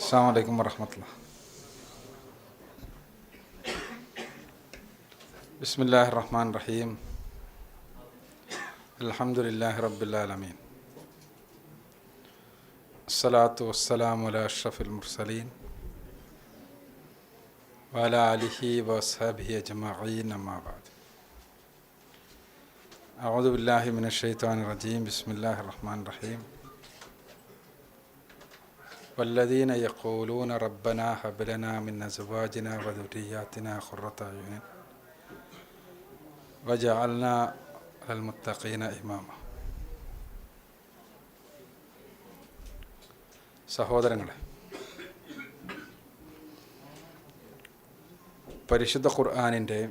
അസ്സലാമു അലൈക്കും വറഹ്മത്തുള്ളാഹി. ബിസ്മില്ലാഹിർ റഹ്മാനിർ റഹീം. അൽഹംദുലില്ലാഹി റബ്ബിൽ ആലമീൻ. അസ്സലാത്തു വസ്സലാമു അലാ അഷ്റഫിൽ മുർസലീൻ വഅലാ ആലിഹി വഅസ്ഹാബിഹി അജ്മഈൻ. അമ്മാ ബഅദ്. അഊദു ബില്ലാഹി മിനശ് ശൈത്വാനിർ റജീം. ബിസ്മില്ലാഹിർ റഹ്മാനിർ റഹീം. വല്ലദീന യഖൂലൂന റബ്ബനാ ഹബ് ലനാ മിൻ അസ്വാജിനാ വദുരിയ്യാതിനാ ഖുർറത അയുനിൻ വജഅൽനാ ലൽ മുത്തഖീന ഇമാമ. സഹോദരങ്ങളെ, പരിശുദ്ധ ഖുർആനിൻ്റെ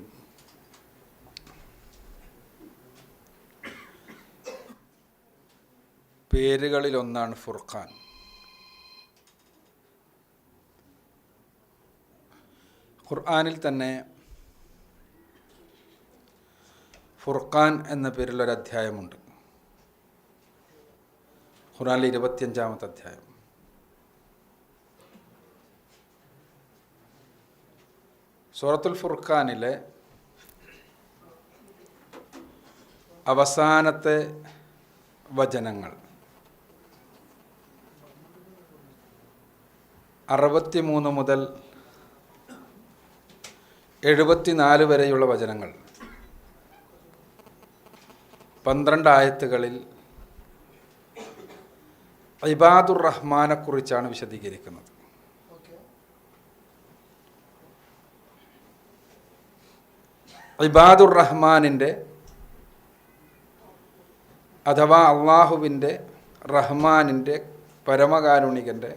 പേരുകളിലൊന്നാണ് ഫുർഖാൻ. ഖുർആനിൽ തന്നെ ഫുർഖാൻ എന്ന പേരിലൊരു അധ്യായമുണ്ട്. ഖുർആനിലെ 25-ാമത്തെ അധ്യായം. സൂറത്തുൽ ഫുർഖാനിലെ അവസാനത്തെ വചനങ്ങൾ 63 മുതൽ 74 വരെയുള്ള വചനങ്ങൾ 12 ആയത്തുകളിൽ ഇബാദുർ റഹ്മാനെ കുറിച്ചാണ് വിശദീകരിക്കുന്നത്. ഇബാദുർ റഹ്മാനിൻ്റെ അഥവാ അള്ളാഹുവിൻ്റെ റഹ്മാനിൻ്റെ പരമകാരുണികൻ്റെ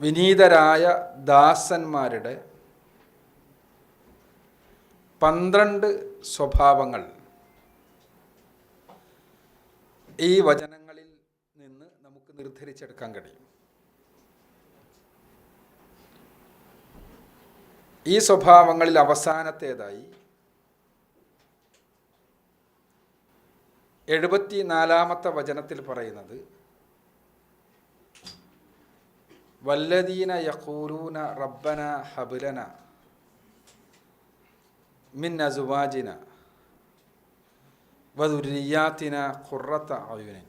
വിനീതരായ ദാസന്മാരുടെ 12 സ്വഭാവങ്ങൾ ഈ വചനങ്ങളിൽ നിന്ന് നമുക്ക് നിർദ്ധരിച്ചെടുക്കാൻ കഴിയും. ഈ സ്വഭാവങ്ങളിൽ അവസാനത്തേതായി 74-ാമത്തെ വചനത്തിൽ പറയുന്നത് വല്ലദീന യഖൂലൂന റബ്ബന ഹബ് ലന മിൻ അസ്വാജിന വദുരിയ്യാതിന ഖുർറത അയുനിൻ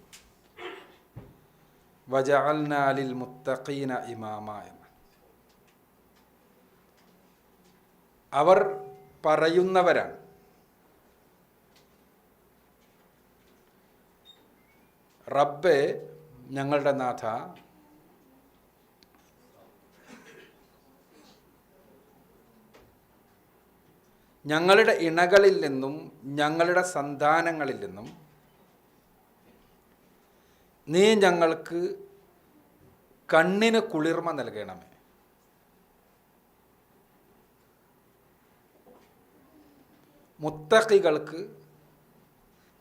വജഅൽനാ ലിൽ മുത്തഖീന ഇമാമ എന്ന്. അവർ പറയുന്നവരാണ്, റബ്ബേ ഞങ്ങളുടെ നാഥ, ഞങ്ങളുടെ ഇണകളിൽ നിന്നും ഞങ്ങളുടെ സന്താനങ്ങളിൽ നിന്നും നീ ഞങ്ങൾക്ക് കണ്ണിന് കുളിർമ നൽകണമേ. മുത്തഖികൾക്ക്,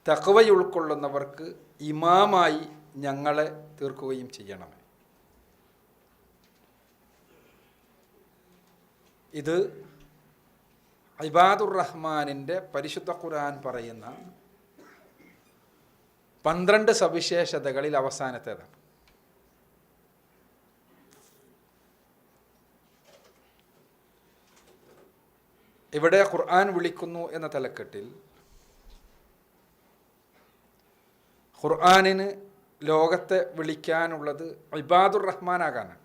തഖ്വ ഉൾക്കൊള്ളുന്നവർക്ക് ഇമാമായി ഞങ്ങളെ തീർക്കുകയും ചെയ്യണമേ. ഇത് ഇബാദുർ റഹ്മാനിൻ്റെ പരിശുദ്ധ ഖുർആൻ പറയുന്ന 12 സവിശേഷതകളിൽ അവസാനത്തേതാണ്. ഇവിടെ ഖുർആൻ വിളിക്കുന്നു എന്ന തലക്കെട്ടിൽ ഖുർആനിന് ലോകത്തെ വിളിക്കാനുള്ളത് ഇബാദുർ റഹ്മാനാകാനാണ്.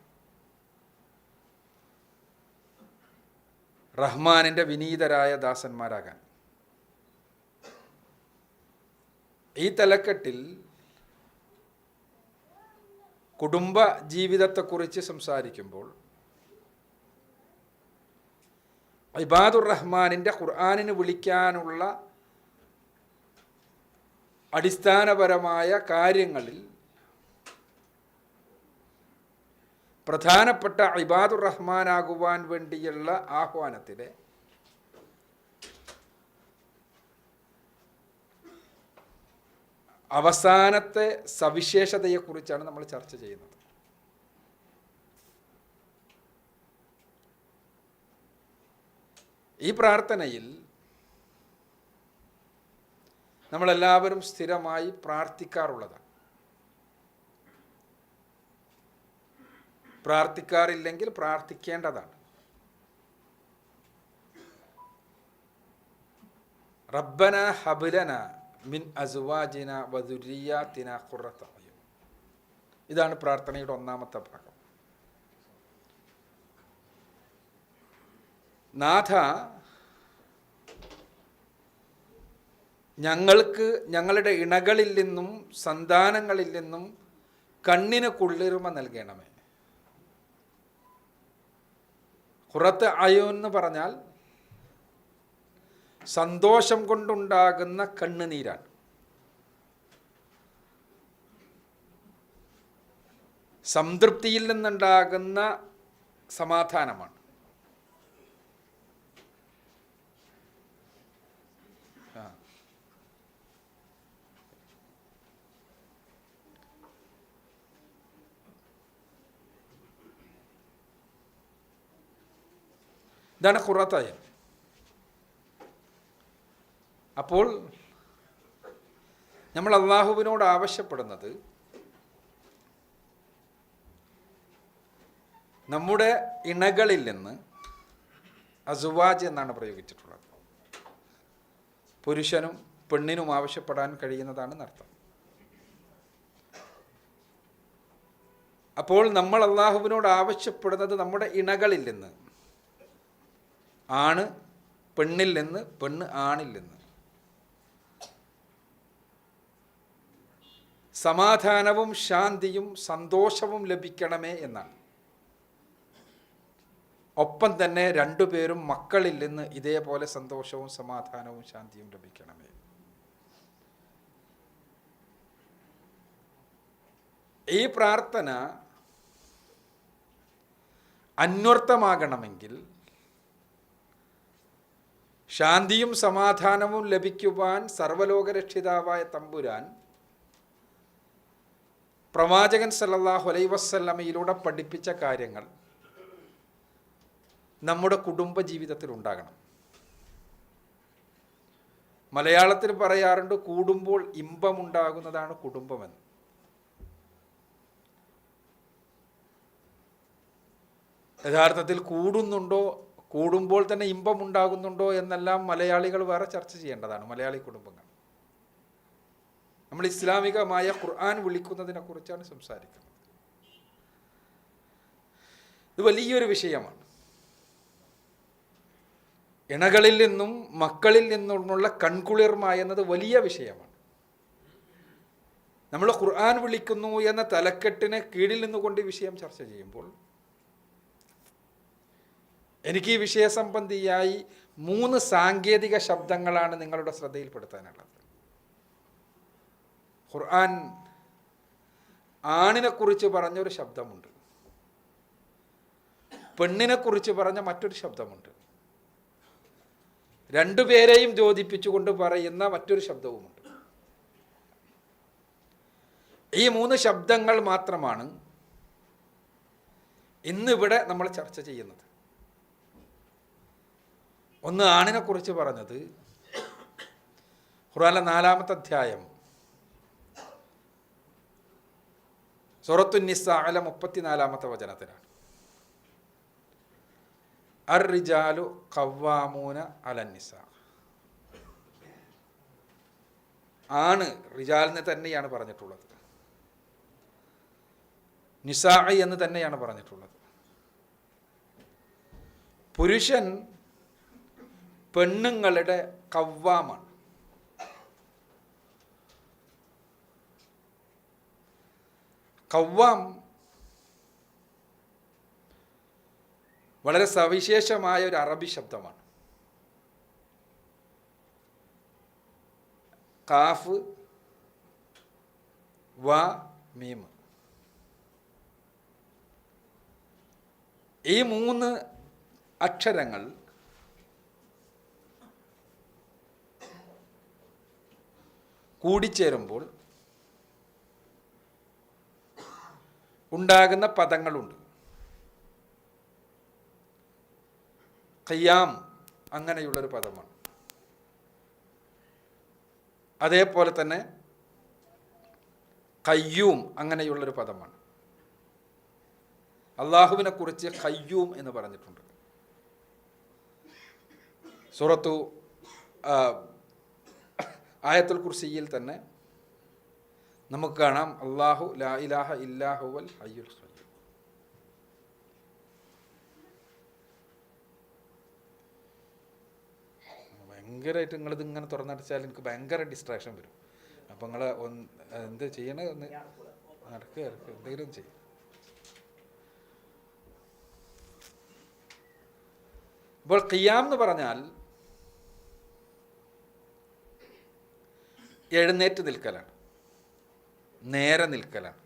റഹ്മാനിൻ്റെ വിനീതരായ ദാസന്മാരാകാൻ. ഈ തലക്കെട്ടിൽ കുടുംബ ജീവിതത്തെക്കുറിച്ച് സംസാരിക്കുമ്പോൾ ഇബാദുർ റഹ്മാനിൻ്റെ ഖുർആനിന് വിളിക്കാനുള്ള അടിസ്ഥാനപരമായ കാര്യങ്ങളിൽ പ്രധാനപ്പെട്ട ഇബാദുർ റഹ്മാനാകുവാൻ വേണ്ടിയുള്ള ആഹ്വാനത്തിലെ അവസാനത്തെ സവിശേഷതയെക്കുറിച്ചാണ് നമ്മൾ ചർച്ച ചെയ്യുന്നത്. ഈ പ്രാർത്ഥനയിൽ നമ്മളെല്ലാവരും സ്ഥിരമായി പ്രാർത്ഥിക്കാറുള്ളതാണ്. പ്രാർത്ഥിക്കാറില്ലെങ്കിൽ പ്രാർത്ഥിക്കേണ്ടതാണ്. റബ്ബന ഹബ്ലന മിൻ അസ്വാജിന വദുരിയാതിന ഖുറത അയ്യുൻ. ഇതാണ് പ്രാർത്ഥനയുടെ ഒന്നാമത്തെ ഭാഗം. നാഥ, ഞങ്ങൾക്ക് ഞങ്ങളുടെ ഇണകളിൽ നിന്നും സന്താനങ്ങളിൽ നിന്നും കണ്ണിന് കുളിർമ നൽകണമേ. ഖുറത്ത് അയൂൻ എന്ന് പറഞ്ഞാൽ സന്തോഷം കൊണ്ടുണ്ടാകുന്ന കണ്ണുനീരാണ്. സംതൃപ്തിയിൽ നിന്നുണ്ടാകുന്ന സമാധാനമാണ്. ഇതാണ് ഖുറത്ത് അയൂൻ. അപ്പോൾ നമ്മൾ അള്ളാഹുവിനോട് ആവശ്യപ്പെടുന്നത് നമ്മുടെ ഇണകളിൽ നിന്ന്, അസുവാജ് എന്നാണ് പ്രയോഗിച്ചിട്ടുള്ളത്, പുരുഷനും പെണ്ണിനും ആവശ്യപ്പെടാൻ കഴിയുന്നതാണ് എന്നർത്ഥം. അപ്പോൾ നമ്മൾ അള്ളാഹുവിനോട് ആവശ്യപ്പെടുന്നത് നമ്മുടെ ഇണകളിൽ നിന്ന്, ആണ് പെണ്ണിൽ നിന്ന്, പെണ്ണ് ആണിൽ നിന്ന് സമാധാനവും ശാന്തിയും സന്തോഷവും ലഭിക്കണമേ എന്നാണ്. ഒപ്പം തന്നെ രണ്ടുപേരും മക്കളിൽ നിന്ന് ഇതേപോലെ സന്തോഷവും സമാധാനവും ശാന്തിയും ലഭിക്കണമേ. ഈ പ്രാർത്ഥന അന്വർത്ഥമാകണമെങ്കിൽ, ശാന്തിയും സമാധാനവും ലഭിക്കുവാൻ സർവ്വലോകരക്ഷിതാവായ തമ്പുരാൻ പ്രവാചകൻ സല്ലല്ലാഹു അലൈഹി വസല്ലമയിലൂടെ പഠിപ്പിച്ച കാര്യങ്ങൾ നമ്മുടെ കുടുംബ ജീവിതത്തിൽ ഉണ്ടാകണം. മലയാളത്തിൽ പറയാറുണ്ട്, കൂടുമ്പോൾ ഇമ്പമുണ്ടാകുന്നതാണ് കുടുംബമെന്ന്. യഥാർത്ഥത്തിൽ കൂടുമ്പോൾ തന്നെ ഇമ്പമുണ്ടാകുന്നുണ്ടോ എന്നെല്ലാം മലയാളികൾ വേറെ ചർച്ച ചെയ്യേണ്ടതാണ്. മലയാളി കുടുംബങ്ങൾ, നമ്മൾ ഇസ്ലാമികമായ ഖുർആൻ വിളിക്കുന്നതിനെ കുറിച്ചാണ് സംസാരിക്കുന്നത്. ഇത് വലിയൊരു വിഷയമാണ്. ഇണകളിൽ നിന്നും മക്കളിൽ നിന്നുള്ള കൺകുളിർമ എന്നത് വലിയ വിഷയമാണ്. നമ്മൾ ഖുർആൻ വിളിക്കുന്നു എന്ന തലക്കെട്ടിന് കീഴിൽ നിന്നുകൊണ്ട് ഈ വിഷയം ചർച്ച ചെയ്യുമ്പോൾ എനിക്ക് ഈ വിഷയസംബന്ധിയായി 3 സാങ്കേതിക ശബ്ദങ്ങളാണ് നിങ്ങളുടെ ശ്രദ്ധയിൽപ്പെടുത്താനുള്ളത്. ഖുർആൻ ആണിനെക്കുറിച്ച് പറഞ്ഞൊരു ശബ്ദമുണ്ട്, പെണ്ണിനെക്കുറിച്ച് പറഞ്ഞ മറ്റൊരു ശബ്ദമുണ്ട്, രണ്ടുപേരെയും യോജിപ്പിച്ചുകൊണ്ട് പറയുന്ന മറ്റൊരു ശബ്ദവുമുണ്ട്. ഈ 3 ശബ്ദങ്ങൾ മാത്രമാണ് ഇന്നിവിടെ നമ്മൾ ചർച്ച ചെയ്യുന്നത്. ഒന്ന് ആണിനെക്കുറിച്ച് പറഞ്ഞത് ഖുർആനിലെ 4-ാമത്തെ അധ്യായം സൂറത്തുൻ നിസാഇലെ 34-ാമത്തെ വചനത്തിലാണ്. അർ റിജാലു ഖവ്വാമൂന അലൻ നിസാ. ആണ് റിജാലിനെ തന്നെയാണ് പറഞ്ഞിട്ടുള്ളത്, നിസാഇ എന്ന് തന്നെയാണ് പറഞ്ഞിട്ടുള്ളത്. പുരുഷൻ പെണ്ണുങ്ങളുടെ ഖവ്വാമാണ്. ഖവ്വാം വളരെ സവിശേഷമായ ഒരു അറബി ശബ്ദമാണ്. കാഫ്, വ, മീം, ഈ 3 അക്ഷരങ്ങൾ കൂടിച്ചേരുമ്പോൾ ഉണ്ടാകുന്ന പദങ്ങളുണ്ട്. ഖിയാം അങ്ങനെയുള്ളൊരു പദമാണ്. അതേപോലെ തന്നെ ഖയ്യൂം അങ്ങനെയുള്ളൊരു പദമാണ്. അള്ളാഹുവിനെ കുറിച്ച് ഖയ്യൂം എന്ന് പറഞ്ഞിട്ടുണ്ട്. സൂറത്തു ആയത്തുൽ കുർസിയിൽ തന്നെ നമുക്ക് കാണാം, അല്ലാഹു ലാ ഇലാഹ ഇല്ലാ ഹുവൽ ഹയ്യുൽ ഖയ്യൂം. ഭയങ്കരമായിട്ട് നിങ്ങളിത് ഇങ്ങനെ തുറന്നടിച്ചാൽ എനിക്ക് ഭയങ്കര ഡിസ്ട്രാക്ഷൻ വരും. അപ്പം നിങ്ങൾ എന്ത് ചെയ്യണേ, ഒന്ന് നടക്കുക എന്തെങ്കിലും ചെയ്യും. അപ്പോൾ ഖിയാം എന്ന് പറഞ്ഞാൽ എഴുന്നേറ്റ് നിൽക്കലാണ്, നേരെ നിൽക്കലാണ്.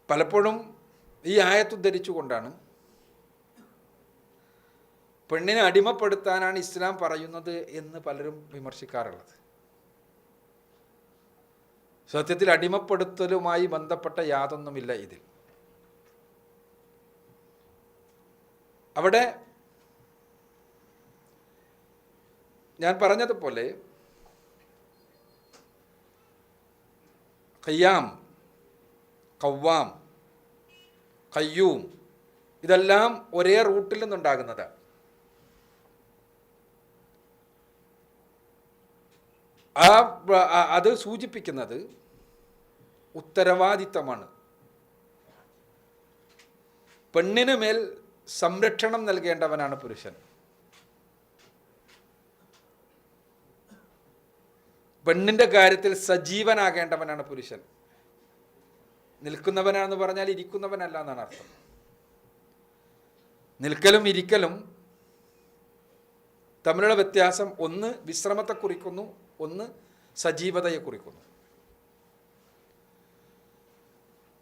പലപ്പോഴും ഈ ആയത്ത് ഉദ്ധരിച്ചുകൊണ്ടാണ് പെണ്ണിനെ അടിമപ്പെടുത്താനാണ് ഇസ്ലാം പറയുന്നത് എന്ന് പലരും വിമർശിക്കാറുള്ളത്. സത്യത്തിൽ അടിമപ്പെടുത്തലുമായി ബന്ധപ്പെട്ട യാതൊന്നുമില്ല ഇതിൽ. അവിടെ ഞാൻ പറഞ്ഞതുപോലെ ഖിയാം, ഖവ്വാം, ഖയ്യൂം ഇതെല്ലാം ഒരേ റൂട്ടിൽ നിന്നുണ്ടാകുന്നതാണ്. അത് സൂചിപ്പിക്കുന്നത് ഉത്തരവാദിത്തമാണ്. പെണ്ണിന് മേൽ സംരക്ഷണം നൽകേണ്ടവനാണ് പുരുഷൻ. പെണ്ണിന്റെ കാര്യത്തിൽ സജീവനാകേണ്ടവനാണ് പുരുഷൻ. നിൽക്കുന്നവനാണെന്ന് പറഞ്ഞാൽ ഇരിക്കുന്നവനല്ല എന്നാണ് അർത്ഥം. നിൽക്കലും ഇരിക്കലും തമ്മിലുള്ള വ്യത്യാസം ഒന്ന് വിശ്രമത്തെ കുറിക്കുന്നു, ഒന്ന് സജീവതയെ കുറിക്കുന്നു.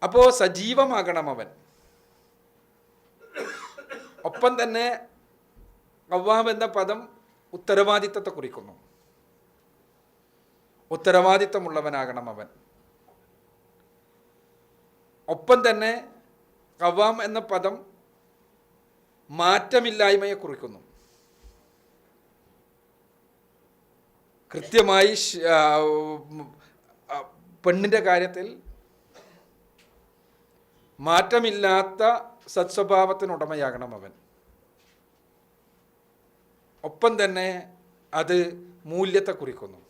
അപ്പോൾ സജീവമാകണം അവൻ. ഒപ്പം തന്നെ ഖവ്വാം എന്ന പദം ഉത്തരവാദിത്തത്തെ കുറിക്കുന്നു. ഉത്തരവാദിത്തമുള്ളവനാകണം അവൻ. ഒപ്പം തന്നെ ഖവ്വാം എന്ന പദം മാറ്റമില്ലായ്മയെ കുറിക്കുന്നു. കൃത്യമായി പെണ്ണിൻ്റെ കാര്യത്തിൽ മാറ്റമില്ലാത്ത സത്സ്വഭാവത്തിനുടമയാകണം അവൻ. ഒപ്പം തന്നെ അത് മൂല്യത്തെ കുറിക്കുന്നു.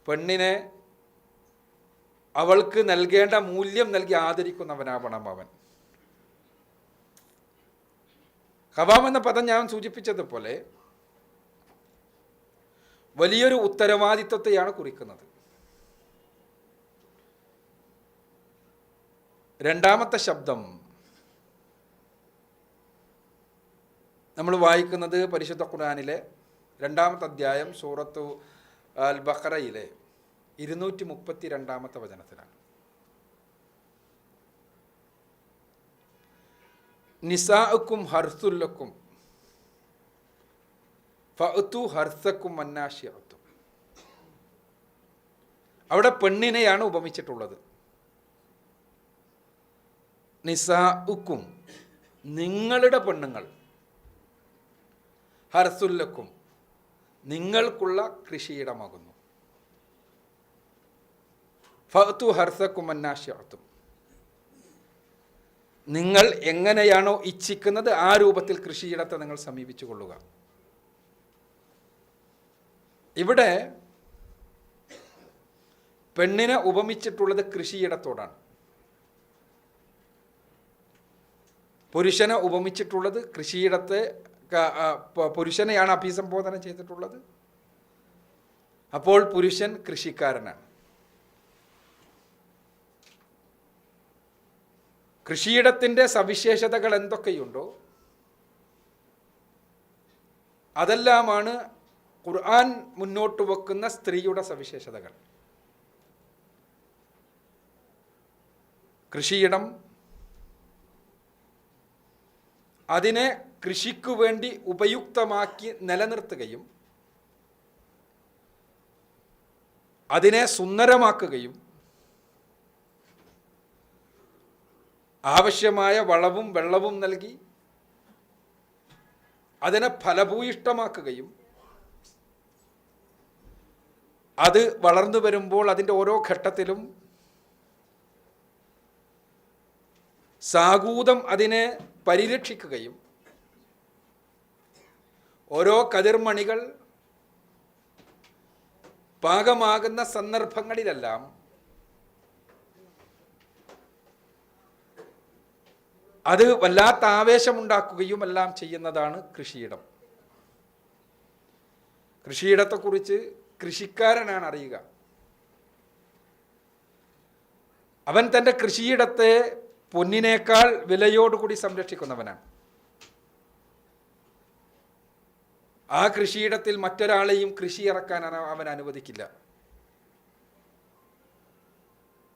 പെണ്ണിനെ അവൾക്ക് നൽകേണ്ട മൂല്യം നൽകി ആദരിക്കുന്നവനാവണം അവൻ. ഖവ്വാം എന്ന പദം ഞാൻ സൂചിപ്പിച്ചതുപോലെ വലിയൊരു ഉത്തരവാദിത്വത്തെയാണ് കുറിക്കുന്നത്. രണ്ടാമത്തെ ശബ്ദം നമ്മൾ വായിക്കുന്നത് പരിശുദ്ധ ഖുർആനിലെ 2-ാമത്തെ അധ്യായം സൂറത്തു അൽ ബഖറയിലെ 232-ാമത്തെ വചനത്തിലാണ്. നിസാഉക്കും ഹർസുല്ലക്കും ഫഅ്തു ഹർസക്കും അന്നാശിഅതും. അവിടെ പെണ്ണിനെയാണ് ഉപമിച്ചിട്ടുള്ളത്. നിസാഉക്കും നിങ്ങളുടെ പെണ്ണുങ്ങൾ, ഹർസുല്ലക്കും നിങ്ങൾക്കുള്ള കൃഷിയിടമാകുന്നു. ഫഅ്തു ഹർസക്കും അന്നാശിഅതും നിങ്ങൾ എങ്ങനെയാണോ ഇച്ഛിക്കുന്നത് ആ രൂപത്തിൽ കൃഷിയിടത്തെ നിങ്ങൾ സമീപിച്ചു കൊള്ളുക. ഇവിടെ പെണ്ണിനെ ഉപമിച്ചിട്ടുള്ളത് കൃഷിയിടത്തോടാണ്. പുരുഷനെ ഉപമിച്ചിട്ടുള്ളത് കൃഷിയിടത്തെ, പുരുഷനെയാണ് അഭിസംബോധന ചെയ്തിട്ടുള്ളത്. അപ്പോൾ പുരുഷൻ കൃഷിക്കാരനാണ്. കൃഷിയിടത്തിൻ്റെ സവിശേഷതകൾ എന്തൊക്കെയുണ്ടോ അതെല്ലാമാണ് ഖുർആൻ മുന്നോട്ട് വെക്കുന്ന സ്ത്രീയുടെ സവിശേഷതകൾ. കൃഷിയിടം, അതിനെ കൃഷിക്കു വേണ്ടി ഉപയുക്തമാക്കി നിലനിർത്തുകയും അതിനെ സുന്ദരമാക്കുകയും ആവശ്യമായ വളവും വെള്ളവും നൽകി അതിനെ ഫലഭൂയിഷ്ടമാക്കുകയും അത് വളർന്നു വരുമ്പോൾ അതിൻ്റെ ഓരോ ഘട്ടത്തിലും സാഗൂതം അതിനെ പരിരക്ഷിക്കുകയും ഓരോ കതിർമണികൾ പാകമാകുന്ന സന്ദർഭങ്ങളിലെല്ലാം അത് വല്ലാത്ത ആവേശമുണ്ടാക്കുകയും എല്ലാം ചെയ്യുന്നതാണ് കൃഷിയിടം. കൃഷിയിടത്തെക്കുറിച്ച് കൃഷിക്കാരനാണ് അറിയുക. അവൻ തൻ്റെ കൃഷിയിടത്തെ പൊന്നിനേക്കാൾ വിലയോടുകൂടി സംരക്ഷിക്കുന്നവനാണ്. ആ കൃഷിയിടത്തിൽ മറ്റൊരാളെയും കൃഷി ഇറക്കാൻ അവൻ അനുവദിക്കില്ല.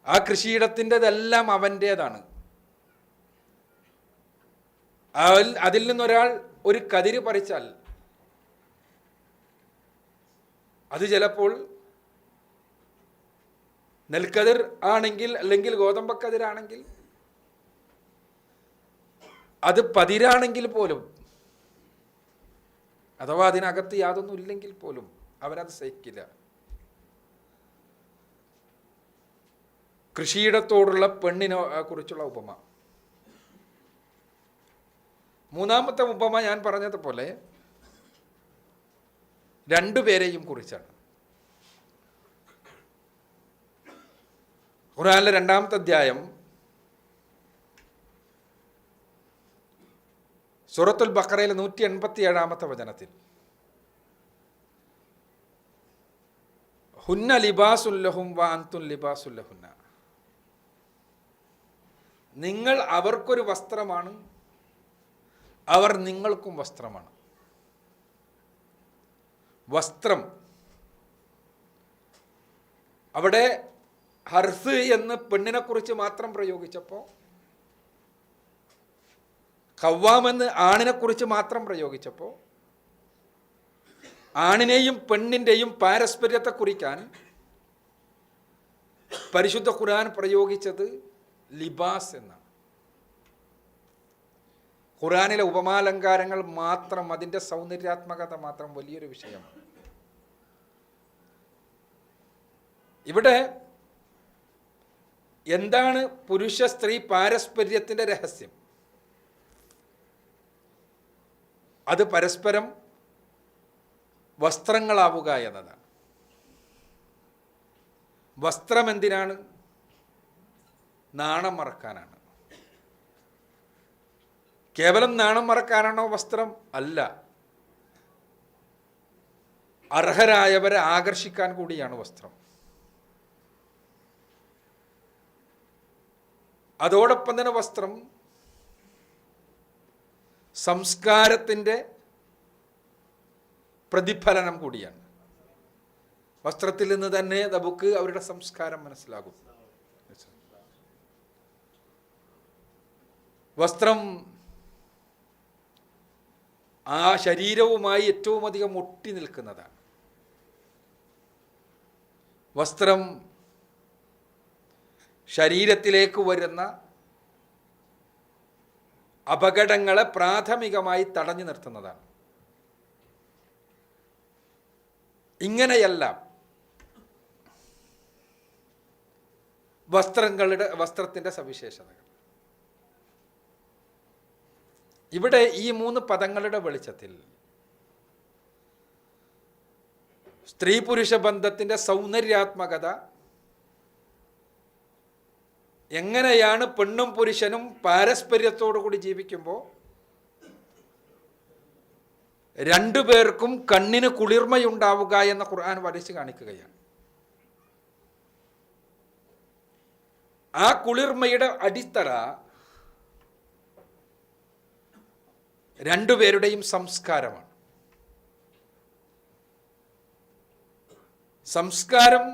ആ കൃഷിയിടത്തിൻ്റെതെല്ലാം അവൻ്റേതാണ്. അതിൽ നിന്നൊരാൾ ഒരു കതിര് പറിച്ചാൽ അത് ചിലപ്പോൾ നെൽക്കതിർ ആണെങ്കിൽ അല്ലെങ്കിൽ ഗോതമ്പക്കതിരാണെങ്കിൽ അത് പതിരാണെങ്കിൽ പോലും, അഥവാ അതിനകത്ത് യാതൊന്നും ഇല്ലെങ്കിൽ പോലും അവനത് സഹിക്കില്ല. കൃഷിയിടത്തോടുള്ള പെണ്ണിനെ കുറിച്ചുള്ള ഉപമ. മൂന്നാമത്തെ ഉപമ ഞാൻ പറഞ്ഞതുപോലെ രണ്ടുപേരെയും കുറിച്ചാണ്. ഖുർആനിലെ 2-ാമത്തെ അധ്യായം സൂറത്തുൽ ബഖറയിലെ 187-ാമത്തെ വചനത്തിൽ ഹുന്ന ലിബാസുല്ലഹും വ അൻതും ലിബാസുല്ലഹുന്ന, നിങ്ങൾ അവർക്കൊരു വസ്ത്രമാണ്, അവർ നിങ്ങൾക്കും വസ്ത്രമാണ്. വസ്ത്രം അവിടെ ഹർസ് എന്ന് പെണ്ണിനെ കുറിച്ച് മാത്രം പ്രയോഗിച്ചപ്പോൾ, ഖവ്വാമെന്ന് ആണിനെ കുറിച്ച് മാത്രം പ്രയോഗിച്ചപ്പോൾ, ആണിനെയും പെണ്ണിൻ്റെയും പാരസ്പര്യത്തെ കുറിക്കാൻ പരിശുദ്ധ ഖുർആൻ പ്രയോഗിച്ചത് ലിബാസ് എന്നാണ്. ഖുർആനിലെ ഉപമാലങ്കാരങ്ങൾ മാത്രം, അതിൻ്റെ സൗന്ദര്യാത്മകത മാത്രം വലിയൊരു വിഷയമാണ്. ഇവിടെ എന്താണ് പുരുഷ സ്ത്രീ പാരസ്പര്യത്തിൻ്റെ രഹസ്യം? അത് പരസ്പരം വസ്ത്രങ്ങളാവുക എന്നതാണ്. വസ്ത്രം എന്തിനാണ്? നാണം മറക്കാനാണ്. കേവലം നാണം മറക്കാനാണോ വസ്ത്രം? അല്ല, അർഹരായവരെ ആകർഷിക്കാൻ കൂടിയാണ് വസ്ത്രം. അതോടൊപ്പം തന്നെ വസ്ത്രം സംസ്കാരത്തിൻ്റെ പ്രതിഫലനം കൂടിയാണ്. വസ്ത്രത്തിൽ നിന്ന് തന്നെ നമുക്ക് അവരുടെ സംസ്കാരം മനസ്സിലാകും. വസ്ത്രം ആ ശരീരവുമായി ഏറ്റവും അധികം ഒട്ടി നിൽക്കുന്നതാണ്. വസ്ത്രം ശരീരത്തിലേക്ക് വരുന്ന അപകടങ്ങളെ പ്രാഥമികമായി തടഞ്ഞു നിർത്തുന്നതാണ്. ഇങ്ങനെയെല്ലാം വസ്ത്രത്തിൻ്റെ സവിശേഷതകൾ. ഇവിടെ ഈ 3 പദങ്ങളുടെ വെളിച്ചത്തിൽ സ്ത്രീ പുരുഷ ബന്ധത്തിൻ്റെ സൗന്ദര്യാത്മകത, എങ്ങനെയാണ് പെണ്ണും പുരുഷനും പാരസ്പര്യത്തോടു കൂടി ജീവിക്കുമ്പോൾ രണ്ടുപേർക്കും കണ്ണിന് കുളിർമയുണ്ടാവുക എന്ന ഖുർആൻ വരച്ച് കാണിക്കുകയാണ്. ആ കുളിർമയുടെ അടിത്തറ രണ്ടുപേരുടെയും സംസ്കാരമാണ്. സംസ്കാരം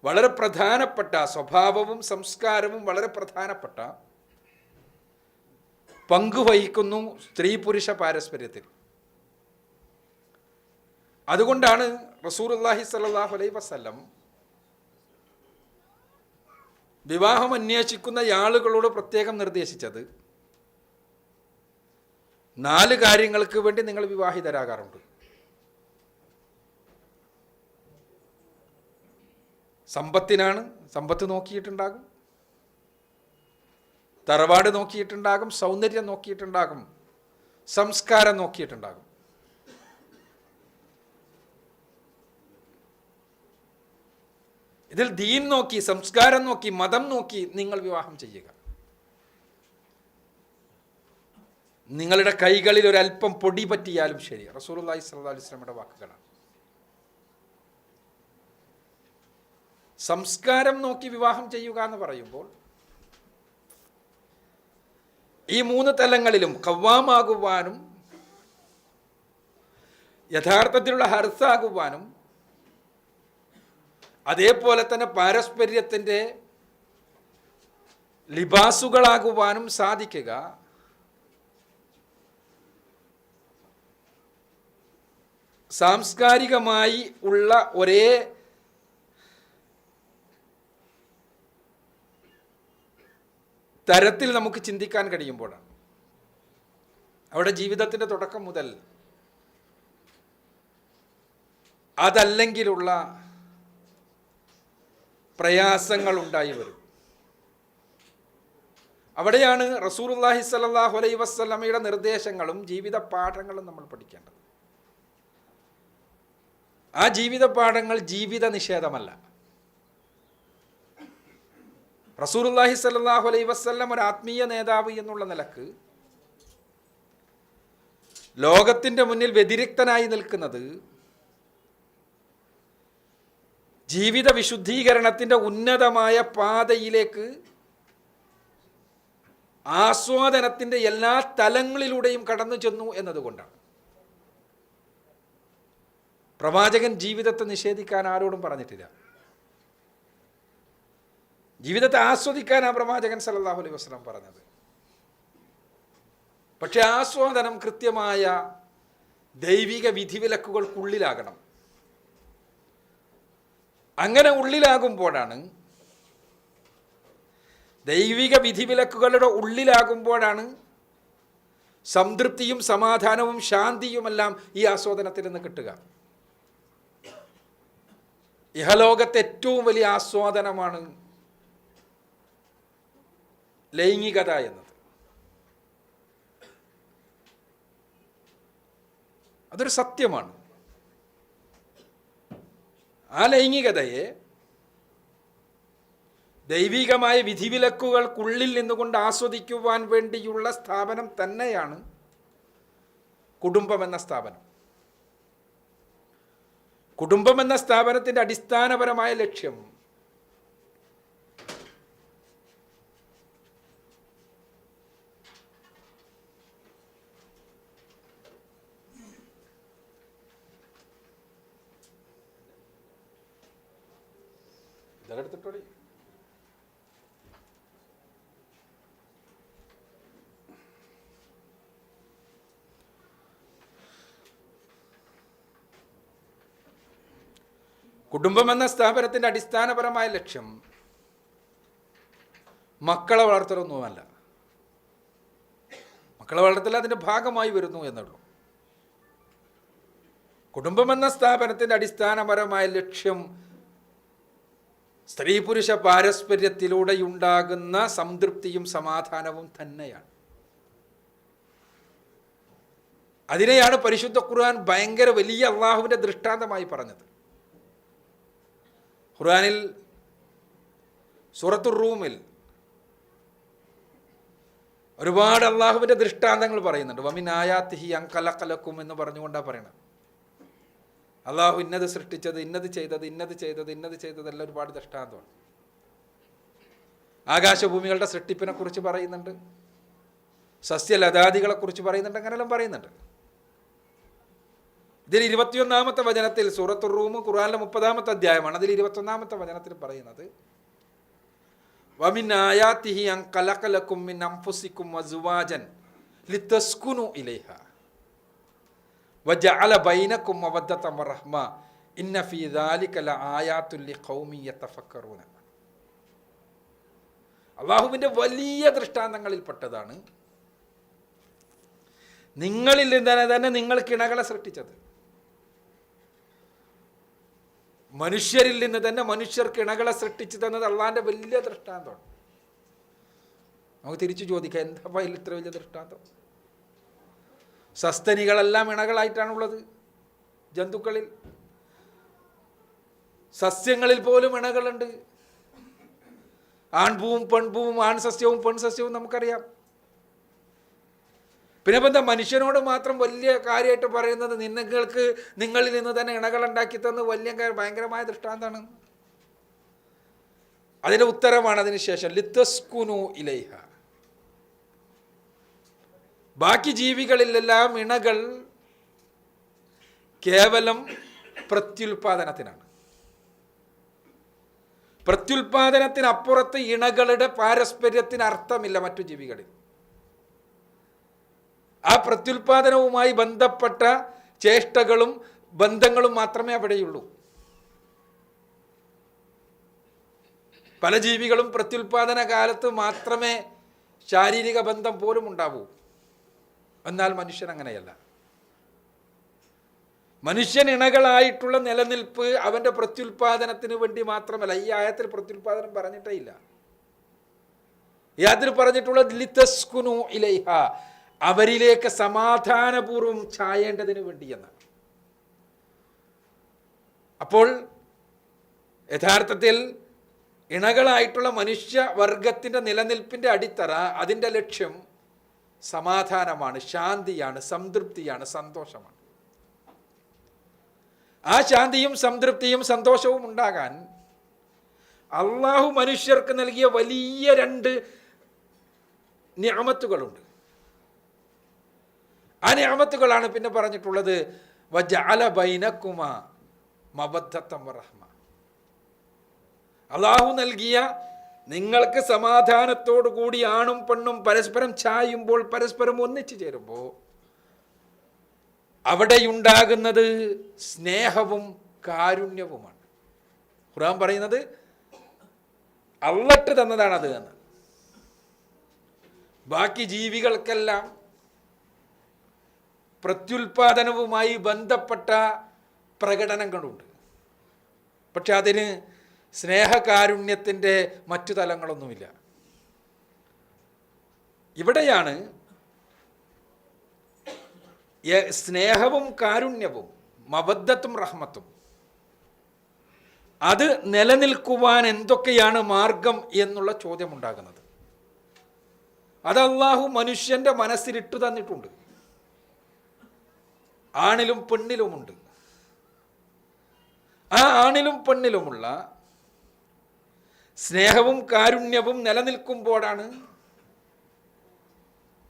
വളരെ പ്രധാനപ്പെട്ട, സ്വഭാവവും സംസ്കാരവും വളരെ പ്രധാനപ്പെട്ട പങ്കുവഹിക്കുന്നു സ്ത്രീ പുരുഷ പാരസ്പര്യത്തിൽ. അതുകൊണ്ടാണ് റസൂലുള്ളാഹി സ്വല്ലല്ലാഹു അലൈഹി വസല്ലം വിവാഹം അന്വേഷിക്കുന്ന ആളുകളോട് പ്രത്യേകം നിർദ്ദേശിച്ചത് 4 കാര്യങ്ങൾക്ക് വേണ്ടി നിങ്ങൾ വിവാഹിതരാകാറുണ്ട്. സമ്പത്തിനാണ്, സമ്പത്ത് നോക്കിയിട്ടുണ്ടാകും, തറവാട് നോക്കിയിട്ടുണ്ടാകും, സൗന്ദര്യം നോക്കിയിട്ടുണ്ടാകും, സംസ്കാരം നോക്കിയിട്ടുണ്ടാകും. ഇതിൽ ദീൻ നോക്കി, സംസ്കാരം നോക്കി, മതം നോക്കി നിങ്ങൾ വിവാഹം ചെയ്യുക. നിങ്ങളുടെ കൈകളിൽ ഒരല്പം പൊടി പറ്റിയാലും ശരി. റസൂലുള്ളാഹി സ്വല്ലല്ലാഹു അലൈഹി വസല്ലമയുടെ വാക്കുകളാണ്. സംസ്കാരം നോക്കി വിവാഹം ചെയ്യുക എന്ന് പറയുമ്പോൾ ഈ 3 തലങ്ങളിലും ഖവ്വാമാകുവാനും യഥാർത്ഥത്തിലുള്ള ഹർസാകുവാനും അതേപോലെ തന്നെ പാരസ്പര്യത്തിൻ്റെ ലിബാസുകളാകുവാനും സാധിക്കുക സാംസ്കാരികമായി ഉള്ള ഒരേ തരത്തിൽ നമുക്ക് ചിന്തിക്കാൻ കഴിയുമ്പോഴാണ്. അവിടെ ജീവിതത്തിൻ്റെ തുടക്കം മുതൽ അതല്ലെങ്കിലുള്ള പ്രയാസങ്ങൾ ഉണ്ടായി വരും. അവിടെയാണ് റസൂലുള്ളാഹി സ്വല്ലല്ലാഹു അലൈഹി വസല്ലമയുടെ നിർദ്ദേശങ്ങളും ജീവിത പാഠങ്ങളും നമ്മൾ പഠിക്കേണ്ടത്. ആ ജീവിത പാഠങ്ങൾ ജീവിത നിഷേധമല്ല. റസൂലുള്ളാഹി സ്വല്ലല്ലാഹു അലൈഹി വസല്ലം ഒരു ആത്മീയ നേതാവ് എന്നുള്ള നിലക്ക് ലോകത്തിൻ്റെ മുന്നിൽ വ്യതിരിക്തനായി നിൽക്കുന്നത് ജീവിത വിശുദ്ധീകരണത്തിൻ്റെ ഉന്നതമായ പാതയിലേക്ക് ആസ്വാദനത്തിൻ്റെ എല്ലാ തലങ്ങളിലൂടെയും കടന്നു ചെന്നു എന്നതുകൊണ്ടാണ്. പ്രവാചകൻ ജീവിതത്തെ നിഷേധിക്കാൻ ആരോടും പറഞ്ഞിട്ടില്ല. ജീവിതത്തെ ആസ്വദിക്കാനാണ് പ്രവാചകൻ സല്ലല്ലാഹു അലൈഹി വസല്ലം പറഞ്ഞത്. പക്ഷെ ആസ്വാദനം കൃത്യമായ ദൈവിക വിധിവിലക്കുകൾക്കുള്ളിലാകണം. അങ്ങനെ ഉള്ളിലാകുമ്പോഴാണ്, ദൈവിക വിധിവിലക്കുകളുടെ ഉള്ളിലാകുമ്പോഴാണ് സംതൃപ്തിയും സമാധാനവും ശാന്തിയുമെല്ലാം ഈ ആസ്വാദനത്തിൽ നിന്ന് കിട്ടുക. ഇഹലോകത്തെ ഏറ്റവും വലിയ ആസ്വാദനമാണ് ലൈംഗികത എന്നത്. അതൊരു സത്യമാണ്. ആ ലൈംഗികതയെ ദൈവികമായ വിധിവിലക്കുകൾക്കുള്ളിൽ നിന്നുകൊണ്ട് ആസ്വദിക്കുവാൻ വേണ്ടിയുള്ള സ്ഥാപനം തന്നെയാണ് കുടുംബം എന്ന സ്ഥാപനം. കുടുംബം എന്ന സ്ഥാപനത്തിൻ്റെ അടിസ്ഥാനപരമായ ലക്ഷ്യം ഇതെടുത്തിട്ടോടി കുടുംബം എന്ന സ്ഥാപനത്തിൻ്റെ അടിസ്ഥാനപരമായ ലക്ഷ്യം മക്കളെ വളർത്തലൊന്നുമല്ല. മക്കളെ വളർത്തൽ അതിൻ്റെ ഭാഗമായി വരുന്നു എന്നുള്ളൂ. കുടുംബം എന്ന സ്ഥാപനത്തിൻ്റെ അടിസ്ഥാനപരമായ ലക്ഷ്യം സ്ത്രീ പുരുഷ പാരസ്പര്യത്തിലൂടെയുണ്ടാകുന്ന സംതൃപ്തിയും സമാധാനവും തന്നെയാണ്. അതിനെയാണ് പരിശുദ്ധ ഖുർആൻ ഭയങ്കര വലിയ അള്ളാഹുവിൻ്റെ ദൃഷ്ടാന്തമായി പറഞ്ഞത്. ഖുർആനിൽ സൂറത്തുർ റൂമിൽ ഒരുപാട് അള്ളാഹുവിൻ്റെ ദൃഷ്ടാന്തങ്ങൾ പറയുന്നുണ്ട്. വമിൻ ആയാത്തിഹി അൻ ഖലഖലക്കും എന്ന് പറഞ്ഞുകൊണ്ടാണ് പറയണത്. അള്ളാഹു ഇന്നത് സൃഷ്ടിച്ചത്, ഇന്നത് ചെയ്തത്, ഇന്നത് ചെയ്തത്, ഇന്നത് ചെയ്തതെല്ലാം ഒരുപാട് ദൃഷ്ടാന്തമാണ്. ആകാശഭൂമികളുടെ സൃഷ്ടിപ്പിനെ കുറിച്ച് പറയുന്നുണ്ട്, സസ്യലതാദികളെ കുറിച്ച് പറയുന്നുണ്ട്, അങ്ങനെല്ലാം പറയുന്നുണ്ട്. ഇതിൽ 21-ാമത്തെ വചനത്തിൽ സൂറത്തുർ റൂം ഖുർആനിലെ 30-ാമത്തെ അധ്യായമാണ്. അതിൽ 21-ാമത്തെ വചനത്തിൽ പറയുന്നത് വമിൻ ആയാത്തിഹി അൻ ഖലഖലക്കും മിൻ അൻഫുസിക്കും വസുവാജൻ ലിതസ്കുനു ഇലൈഹ വജഅല ബൈനക്കും മവദ്ദതൻ വറഹ്മ ഇന്ന ഫീ ദാലിക ലആയാത്തുൻ ലിഖൗമിൻ യതഫക്കറൂന. അല്ലാഹുവിൻ്റെ വലിയ ദൃഷ്ടാന്തങ്ങളിൽപ്പെട്ടതാണ് നിങ്ങളിൽ നിന്ന് തന്നെ നിങ്ങൾ കിണകളെ സൃഷ്ടിച്ചത്. മനുഷ്യരിൽ നിന്ന് തന്നെ മനുഷ്യർക്ക് ഇണകളെ സൃഷ്ടിച്ചു തന്നത് അള്ളാന്റെ വലിയ ദൃഷ്ടാന്തമാണ്. നമുക്ക് തിരിച്ചു ചോദിക്കാം, എന്താ അതിൽ ഇത്ര വലിയ ദൃഷ്ടാന്തം? സസ്തനികളെല്ലാം ഇണകളായിട്ടാണുള്ളത്. ജന്തുക്കളിൽ, സസ്യങ്ങളിൽ പോലും ഇണകളുണ്ട്. ആൺപൂവും പെൺപൂവും, ആൺ സസ്യവും പെൺ സസ്യവും നമുക്കറിയാം. പിന്നെ എന്താ മനുഷ്യനോട് മാത്രം വലിയ കാര്യമായിട്ട് പറയുന്നത്, നിങ്ങളിൽ നിന്ന് തന്നെ ഇണകൾ ഉണ്ടാക്കി തന്ന് വലിയ ഭയങ്കരമായ ദൃഷ്ടാന്താണ്. അതിന്റെ ഉത്തരമാണ് അതിനുശേഷം ലിത്തസ്കുനു ഇലൈഹ. ബാക്കി ജീവികളിലെല്ലാം ഇണകൾ കേവലം പ്രത്യുൽപാദനത്തിനാണ്. പ്രത്യുൽപാദനത്തിനപ്പുറത്ത് ഇണകളുടെ പാരസ്പര്യത്തിന് അർത്ഥമില്ല മറ്റു ജീവികളിൽ. ആ പ്രത്യുൽപാദനവുമായി ബന്ധപ്പെട്ട ചേഷ്ടകളും ബന്ധങ്ങളും മാത്രമേ അവിടെയുള്ളൂ. പല ജീവികളും പ്രത്യുൽപാദന കാലത്ത് മാത്രമേ ശാരീരിക ബന്ധം പോലും ഉണ്ടാവൂ. എന്നാൽ മനുഷ്യൻ അങ്ങനെയല്ല. മനുഷ്യൻ ഇണകളായിട്ടുള്ള നിലനിൽപ്പ് അവന്റെ പ്രത്യുൽപാദനത്തിന് വേണ്ടി മാത്രമല്ല. ഈ ആയത്തിൽ പ്രത്യുൽപാദനം പറഞ്ഞിട്ടേ ഇല്ല. ഈ ആയത്തിൽ പറഞ്ഞിട്ടുള്ള ലിതസ്കുനു ഇലൈഹ, അവരിലേക്ക് സമാധാനപൂർവം ചായേണ്ടതിന് വേണ്ടി എന്നാണ്. അപ്പോൾ യഥാർത്ഥത്തിൽ ഇണകളായിട്ടുള്ള മനുഷ്യവർഗത്തിൻ്റെ നിലനിൽപ്പിൻ്റെ അടിത്തറ, അതിൻ്റെ ലക്ഷ്യം സമാധാനമാണ്, ശാന്തിയാണ്, സംതൃപ്തിയാണ്, സന്തോഷമാണ്. ആ ശാന്തിയും സംതൃപ്തിയും സന്തോഷവും ഉണ്ടാകാൻ അള്ളാഹു മനുഷ്യർക്ക് നൽകിയ വലിയ 2 നിഅമത്തുകളുണ്ട്. ആ നിഅമത്തുകളാണ് പിന്നെ പറഞ്ഞിട്ടുള്ളത് വജഅല ബൈനകുമാ മവദ്ദത്തൻ വറഹ്മ. അള്ളാഹു നൽകിയ നിങ്ങൾക്ക് സമാധാനത്തോടു കൂടി ആണും പെണ്ണും പരസ്പരം ചായുമ്പോൾ, പരസ്പരം ഒന്നിച്ചു ചേരുമ്പോൾ അവിടെയുണ്ടാകുന്നത് സ്നേഹവും കാരുണ്യവുമാണ്. ഖുർആൻ പറയുന്നത് അള്ളട്ട് തന്നതാണത് എന്ന്. ബാക്കി ജീവികൾക്കെല്ലാം പ്രത്യുൽപാദനവുമായി ബന്ധപ്പെട്ട പ്രകടനങ്ങളുണ്ട്. പക്ഷെ അതിന് സ്നേഹകാരുണ്യത്തിൻ്റെ മറ്റു തലങ്ങളൊന്നുമില്ല. ഇവിടെയാണ് സ്നേഹവും കാരുണ്യവും മവദ്ദത്തും റഹ്മത്തും അത് നിലനിൽക്കുവാൻ എന്തൊക്കെയാണ് മാർഗം എന്നുള്ള ചോദ്യമുണ്ടാകുന്നത്. അത് അല്ലാഹു മനുഷ്യൻ്റെ മനസ്സിലിട്ടു തന്നിട്ടുണ്ട്. ആണിലും പെണ്ണിലുമുണ്ട്. ആ ആണിലും പെണ്ണിലുമുള്ള സ്നേഹവും കാരുണ്യവും നിലനിൽക്കുമ്പോഴാണ്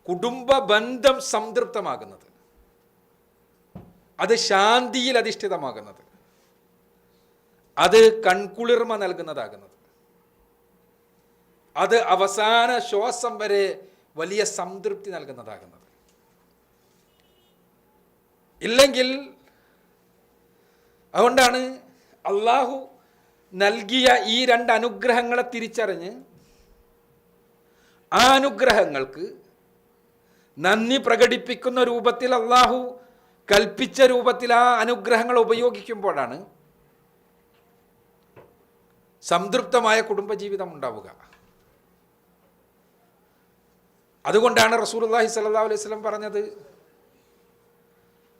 കുടുംബ ബന്ധം സംതൃപ്തമാകുന്നത്, അത് ശാന്തിയിൽ അധിഷ്ഠിതമാകുന്നത്, അത് കൺകുളിർമ നൽകുന്നതാകുന്നത്, അത് അവസാന ശ്വാസം വരെ വലിയ സംതൃപ്തി നൽകുന്നതാകുന്നത്. ഇല്ലെങ്കിൽ, അതുകൊണ്ടാണ് അള്ളാഹു നൽകിയ ഈ 2 അനുഗ്രഹങ്ങളെ തിരിച്ചറിഞ്ഞ് ആ അനുഗ്രഹങ്ങൾക്ക് നന്ദി പ്രകടിപ്പിക്കുന്ന രൂപത്തിൽ അള്ളാഹു കൽപ്പിച്ച രൂപത്തിൽ ആ അനുഗ്രഹങ്ങൾ ഉപയോഗിക്കുമ്പോഴാണ് സംതൃപ്തമായ കുടുംബജീവിതം ഉണ്ടാവുക. അതുകൊണ്ടാണ് റസൂലുള്ളാഹി സ്വല്ലല്ലാഹു അലൈഹി വസല്ലം പറഞ്ഞത്,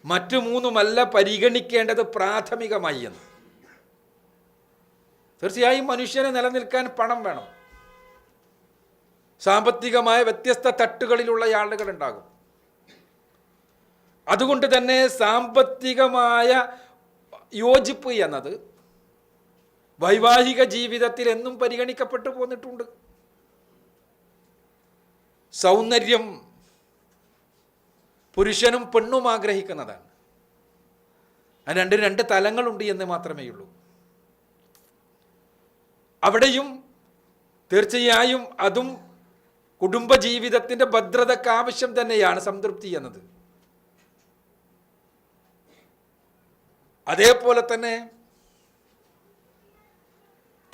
മറ്റു 3മല്ല പരിഗണിക്കേണ്ടത് പ്രാഥമികമായി എന്ന്. തീർച്ചയായും മനുഷ്യനെ നിലനിൽക്കാൻ പണം വേണം. സാമ്പത്തികമായ വ്യത്യസ്ത തട്ടുകളിലുള്ള ആളുകൾ ഉണ്ടാകും. അതുകൊണ്ട് തന്നെ സാമ്പത്തികമായ യോജിപ്പ് എന്നത് വൈവാഹിക ജീവിതത്തിൽ എന്നും പരിഗണിക്കപ്പെട്ടു പോന്നിട്ടുണ്ട്. സൗന്ദര്യം പുരുഷനും പെണ്ണും ആഗ്രഹിക്കുന്നതാണ്. അതിന് 2 തലങ്ങളുണ്ട് എന്ന് മാത്രമേ ഉള്ളൂ. അവിടെയും തീർച്ചയായും അതും കുടുംബജീവിതത്തിൻ്റെ ഭദ്രതയ്ക്ക് ആവശ്യം തന്നെയാണ് സംതൃപ്തി എന്നത്. അതേപോലെ തന്നെ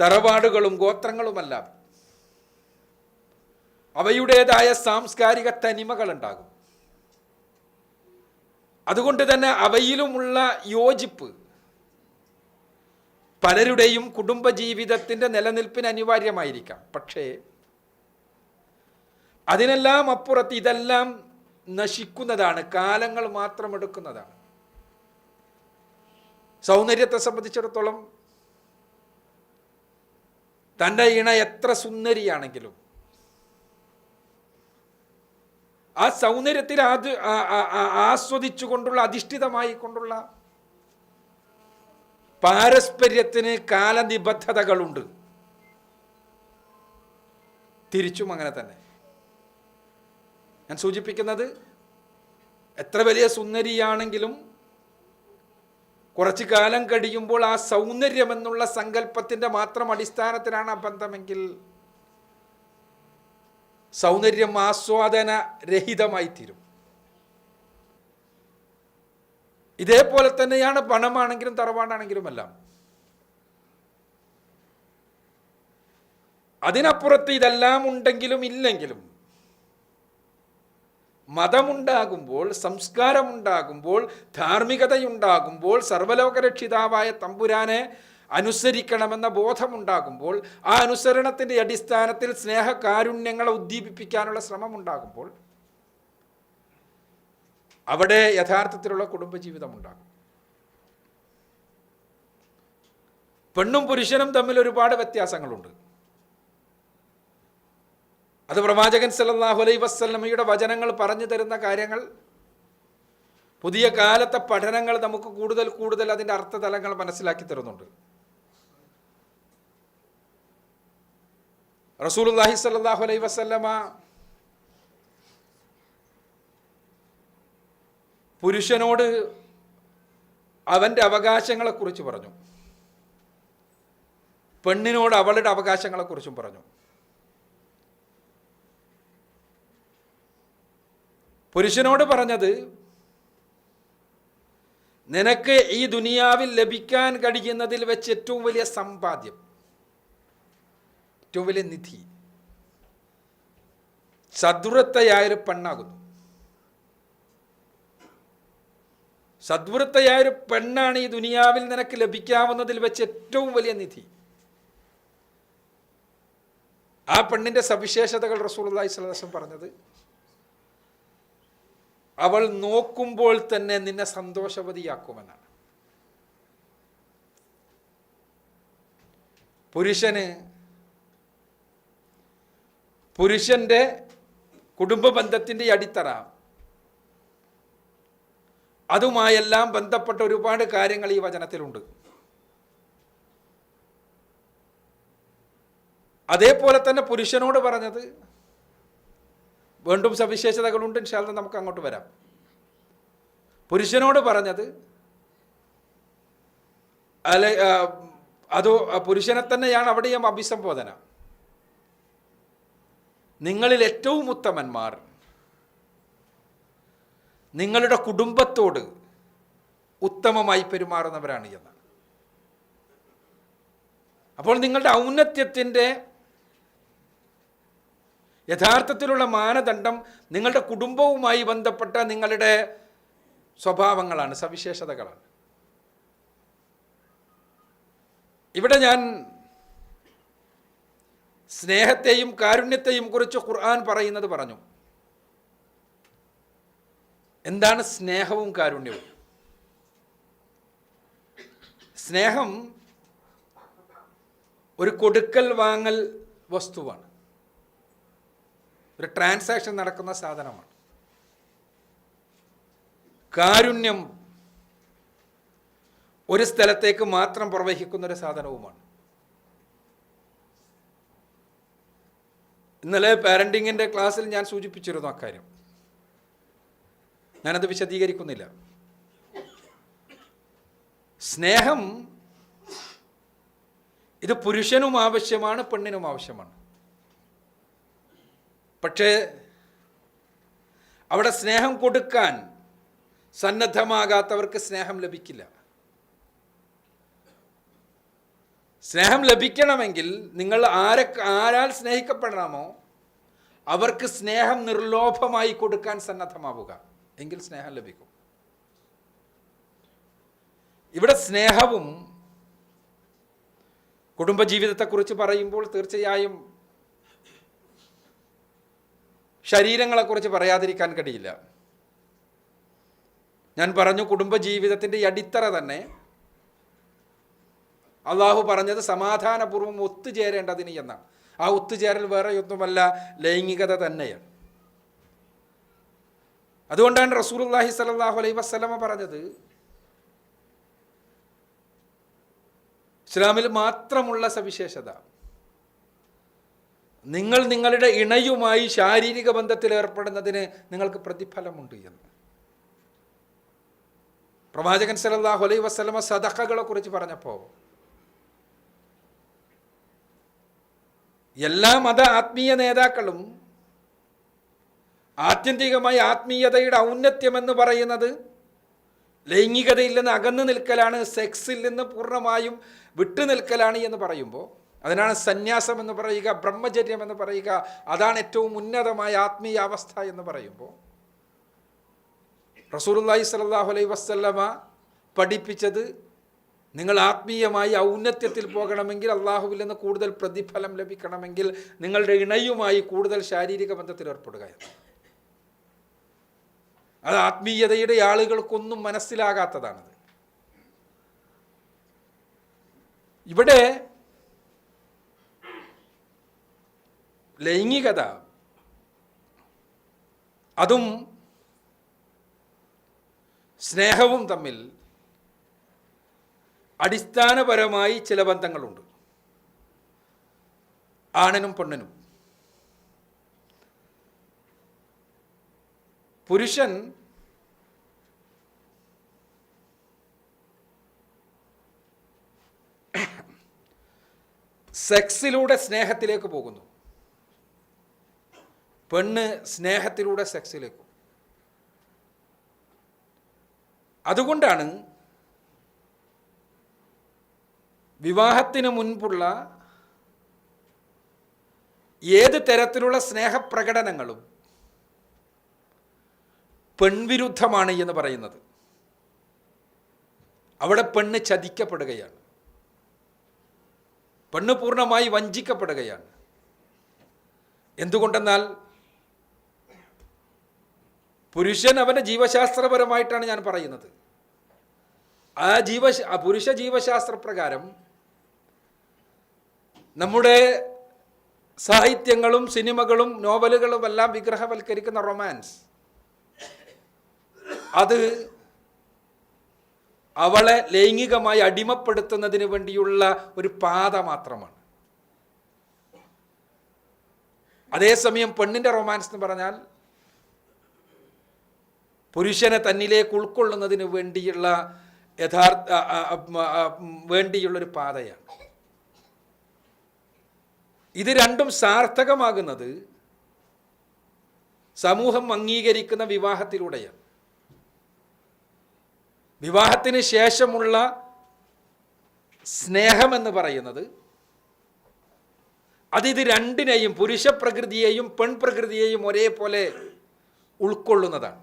തറവാടുകളും ഗോത്രങ്ങളുമല്ല, അവയുടേതായ സാംസ്കാരിക തനിമകളുണ്ടാകും. അതുകൊണ്ട് തന്നെ അവയിലുമുള്ള യോജിപ്പ് പലരുടെയും കുടുംബജീവിതത്തിൻ്റെ നിലനിൽപ്പിന് അനിവാര്യമായിരിക്കാം. പക്ഷേ അതിനെല്ലാം അപ്പുറത്ത് ഇതെല്ലാം നശിക്കുന്നതാണ്, കാലങ്ങൾ മാത്രം എടുക്കുന്നതാണ്. സൗന്ദര്യത്തെ സംബന്ധിച്ചിടത്തോളം തൻ്റെ ഇണ എത്ര സുന്ദരിയാണെങ്കിലും ആ സൗന്ദര്യത്തിൽ ആസ്വദിച്ചുകൊണ്ടുള്ള അധിഷ്ഠിതമായി കൊണ്ടുള്ള പാരസ്പര്യത്തിന് കാലനിബദ്ധതകളുണ്ട്. തിരിച്ചും അങ്ങനെ തന്നെ. ഞാൻ സൂചിപ്പിക്കുന്നത്, എത്ര വലിയ സുന്ദരിയാണെങ്കിലും കുറച്ചു കാലം കഴിയുമ്പോൾ ആ സൗന്ദര്യം എന്നുള്ള സങ്കല്പത്തിൻ്റെ മാത്രം അടിസ്ഥാനത്തിലാണ് ആ ബന്ധമെങ്കിൽ സൗന്ദര്യം ആസ്വാദന രഹിതമായി തീരും. ഇതേപോലെ തന്നെയാണ് പണമാണെങ്കിലും തറവാടാണെങ്കിലും എല്ലാം. അതിനപ്പുറത്ത് ഇതെല്ലാം ഉണ്ടെങ്കിലും ഇല്ലെങ്കിലും മതമുണ്ടാകുമ്പോൾ, സംസ്കാരമുണ്ടാകുമ്പോൾ, ധാർമ്മികതയുണ്ടാകുമ്പോൾ, സർവലോകരക്ഷിതാവായ തമ്പുരാനെ അനുസരിക്കണമെന്ന ബോധമുണ്ടാകുമ്പോൾ, ആ അനുസരണത്തിൻ്റെ അടിസ്ഥാനത്തിൽ സ്നേഹകാരുണ്യങ്ങളെ ഉദ്ദീപിപ്പിക്കാനുള്ള ശ്രമമുണ്ടാകുമ്പോൾ അവിടെ യഥാർത്ഥത്തിലുള്ള കുടുംബജീവിതം ഉണ്ടാകും. പെണ്ണും പുരുഷനും തമ്മിൽ ഒരുപാട് വ്യത്യാസങ്ങളുണ്ട്. അത് പ്രവാചകൻ സല്ലല്ലാഹു അലൈഹി വസല്ലമയുടെ വചനങ്ങൾ പറഞ്ഞു തരുന്ന കാര്യങ്ങൾ, പുതിയ കാലത്തെ പഠനങ്ങൾ നമുക്ക് കൂടുതൽ അതിൻ്റെ അർത്ഥതലങ്ങൾ മനസ്സിലാക്കി തരുന്നുണ്ട്. റസൂലുള്ളാഹി സ്വല്ലല്ലാഹു അലൈഹി വസല്ലമ പുരുഷനോട് അവൻ്റെ അവകാശങ്ങളെക്കുറിച്ച് പറഞ്ഞു, പെണ്ണിനോട് അവളുടെ അവകാശങ്ങളെക്കുറിച്ചും പറഞ്ഞു. പുരുഷനോട് പറഞ്ഞത്, നിനക്ക് ഈ ദുനിയാവിൽ ലഭിക്കാൻ കഴിയുന്നതിൽ വെച്ച് ഏറ്റവും വലിയ സമ്പാദ്യം, ഏറ്റവും വലിയ നിധി സദ്വൃത്തയായൊരു പെണ്ണാകുന്നു. സദ്വൃത്തയായൊരു പെണ്ണാണ് ഈ ദുനിയാവിൽ നിനക്ക് ലഭിക്കാവുന്നതിൽ വെച്ച് ഏറ്റവും വലിയ നിധി. ആ പെണ്ണിൻ്റെ സവിശേഷതകൾ റസൂലുള്ളാഹി സ്വല്ലല്ലാഹു അലൈഹി വസല്ലം പറഞ്ഞത്, അവൾ നോക്കുമ്പോൾ തന്നെ നിന്നെ സന്തോഷവതിയാക്കുമെന്നാണ്. പുരുഷന്റെ കുടുംബ ബന്ധത്തിൻ്റെ അടിത്തറ, അതുമായെല്ലാം ബന്ധപ്പെട്ട ഒരുപാട് കാര്യങ്ങൾ ഈ വചനത്തിലുണ്ട്. അതേപോലെ തന്നെ പുരുഷനോട് പറഞ്ഞത്, വീണ്ടും സവിശേഷതകളുണ്ട്, ഇൻഷാ അല്ലാഹ് നമുക്ക് അങ്ങോട്ട് വരാം. പുരുഷനോട് പറഞ്ഞത്, അതോ പുരുഷനെ തന്നെയാണ് അവിടെയും അഭിസംബോധന. നിങ്ങളിൽ ഏറ്റവും ഉത്തമന്മാർ നിങ്ങളുടെ കുടുംബത്തോട് ഉത്തമമായി പെരുമാറുന്നവരാണ് എന്നാണ്. അപ്പോൾ നിങ്ങളുടെ ഔന്നത്യത്തിൻ്റെ യഥാർത്ഥത്തിലുള്ള മാനദണ്ഡം നിങ്ങളുടെ കുടുംബവുമായി ബന്ധപ്പെട്ട നിങ്ങളുടെ സ്വഭാവങ്ങളാണ്, സവിശേഷതകളാണ്. ഇവിടെ ഞാൻ സ്നേഹത്തെയും കാരുണ്യത്തെയും കുറിച്ച് ഖുർആൻ പറയുന്നത് പറഞ്ഞു. എന്താണ് സ്നേഹവും കാരുണ്യവും? സ്നേഹം ഒരു കൊടുക്കൽ വാങ്ങൽ വസ്തുവാണ്, ഒരു ട്രാൻസാക്ഷൻ നടക്കുന്ന സാധനമാണ്. കാരുണ്യം ഒരു സ്ഥലത്തേക്ക് മാത്രം പ്രവഹിക്കുന്നൊരു സാധനവുമാണ്. ഇന്നലെ പാരൻറ്റിങ്ങിൻ്റെ ക്ലാസ്സിൽ ഞാൻ സൂചിപ്പിച്ചിരുന്നു അക്കാര്യം. ഞാനത് വിശദീകരിക്കുന്നില്ല. സ്നേഹം ഇത് പുരുഷനും ആവശ്യമാണ്, പെണ്ണിനും ആവശ്യമാണ്. പക്ഷേ അവിടെ സ്നേഹം കൊടുക്കാൻ സന്നദ്ധമാകാത്തവർക്ക് സ്നേഹം ലഭിക്കില്ല. സ്നേഹം ലഭിക്കണമെങ്കിൽ നിങ്ങൾ ആരാൽ സ്നേഹിക്കപ്പെടണമോ അവർക്ക് സ്നേഹം നിർലോഭമായി കൊടുക്കാൻ സന്നദ്ധമാവുക, എങ്കിൽ സ്നേഹം ലഭിക്കും. ഇവിടെ സ്നേഹവും കുടുംബജീവിതത്തെക്കുറിച്ച് പറയുമ്പോൾ തീർച്ചയായും ശരീരങ്ങളെക്കുറിച്ച് പറയാതിരിക്കാൻ കഴിയില്ല. ഞാൻ പറഞ്ഞു, കുടുംബജീവിതത്തിൻ്റെ അടിത്തറ തന്നെ അള്ളാഹു പറഞ്ഞത് സമാധാനപൂർവ്വം ഒത്തുചേരേണ്ടതിന് എന്നാണ്. ആ ഒത്തുചേരൽ വേറെ ഒന്നുമല്ല, ലൈംഗികത തന്നെയാണ്. അതുകൊണ്ടാണ് റസൂലുള്ളാഹി സ്വല്ലല്ലാഹു അലൈഹി വസല്ലമ പറഞ്ഞത്, ഇസ്ലാമിൽ മാത്രമുള്ള സവിശേഷത, നിങ്ങൾ നിങ്ങളുടെ ഇണയുമായി ശാരീരിക ബന്ധത്തിൽ ഏർപ്പെടുന്നതിന് നിങ്ങൾക്ക് പ്രതിഫലമുണ്ട് എന്ന്. പ്രവാചകൻ സല്ലല്ലാഹു അലൈഹി വസല്ലമ സദഖകളെ കുറിച്ച് പറഞ്ഞപ്പോൾ എല്ലാ മത ആത്മീയ നേതാക്കളും ആത്യന്തികമായി ആത്മീയതയുടെ ഔന്നത്യമെന്ന് പറയുന്നത് ലൈംഗികതയിൽ നിന്ന് അകന്നു നിൽക്കലാണ്, സെക്സിൽ നിന്ന് പൂർണ്ണമായും വിട്ടു നിൽക്കലാണ് എന്ന് പറയുമ്പോൾ, അതിനാണ് സന്യാസം എന്ന് പറയുക, ബ്രഹ്മചര്യം എന്ന് പറയുക, അതാണ് ഏറ്റവും ഉന്നതമായ ആത്മീയ അവസ്ഥ എന്ന് പറയുമ്പോൾ, റസൂലുള്ളാഹി സ്വല്ലല്ലാഹു അലൈഹി വസല്ലമ പഠിപ്പിച്ചത്, നിങ്ങൾ ആത്മീയമായി ഔന്നത്യത്തിൽ പോകണമെങ്കിൽ, അള്ളാഹുവിൽ നിന്ന് കൂടുതൽ പ്രതിഫലം ലഭിക്കണമെങ്കിൽ നിങ്ങളുടെ ഇണയുമായി കൂടുതൽ ശാരീരിക ബന്ധത്തിൽ ഏർപ്പെടുകയാണ്. അത് ആത്മീയതയുടെ ആളുകൾക്കൊന്നും മനസ്സിലാകാത്തതാണത്. ഇവിടെ ലൈംഗികത, അതും സ്നേഹവും തമ്മിൽ അടിസ്ഥാനപരമായി ചില ബന്ധങ്ങളുണ്ട്, ആണിനും പെണ്ണിനും. പുരുഷൻ സെക്സിലൂടെ സ്നേഹത്തിലേക്ക് പോകുന്നു, പെണ്ണ് സ്നേഹത്തിലൂടെ സെക്സിലേക്ക്. അതുകൊണ്ടാണ് വിവാഹത്തിന് മുൻപുള്ള ഏത് തരത്തിലുള്ള സ്നേഹപ്രകടനങ്ങളും പെൺവിരുദ്ധമാണ് എന്ന് പറയുന്നത്. അവിടെ പെണ്ണ് ചതിക്കപ്പെടുകയാണ്, പെണ്ണ് പൂർണ്ണമായി വഞ്ചിക്കപ്പെടുകയാണ്. എന്തുകൊണ്ടെന്നാൽ പുരുഷൻ അവൻ്റെ ജീവശാസ്ത്രപരമായിട്ടാണ് ഞാൻ പറയുന്നത്. പുരുഷ ജീവശാസ്ത്രപ്രകാരം നമ്മുടെ സാഹിത്യങ്ങളും സിനിമകളും നോവലുകളും എല്ലാം വിഗ്രഹവൽക്കരിക്കുന്ന റൊമാൻസ്, അത് അവളെ ലൈംഗികമായി അടിമപ്പെടുത്തുന്നതിന് വേണ്ടിയുള്ള ഒരു പാത മാത്രമാണ്. അതേസമയം പെണ്ണിൻ്റെ റൊമാൻസ് എന്ന് പറഞ്ഞാൽ പുരുഷനെ തന്നിലേക്ക് ഉൾക്കൊള്ളുന്നതിന് വേണ്ടിയുള്ള വേണ്ടിയുള്ളൊരു പാതയാണ്. ഇത് രണ്ടും സാർത്ഥകമാകുന്നത് സമൂഹം അംഗീകരിക്കുന്ന വിവാഹത്തിലൂടെയാണ്. വിവാഹത്തിന് ശേഷമുള്ള സ്നേഹമെന്ന് പറയുന്നത് അതിത് രണ്ടിനെയും, പുരുഷ പ്രകൃതിയെയും പെൺപ്രകൃതിയെയും ഒരേപോലെ ഉൾക്കൊള്ളുന്നതാണ്.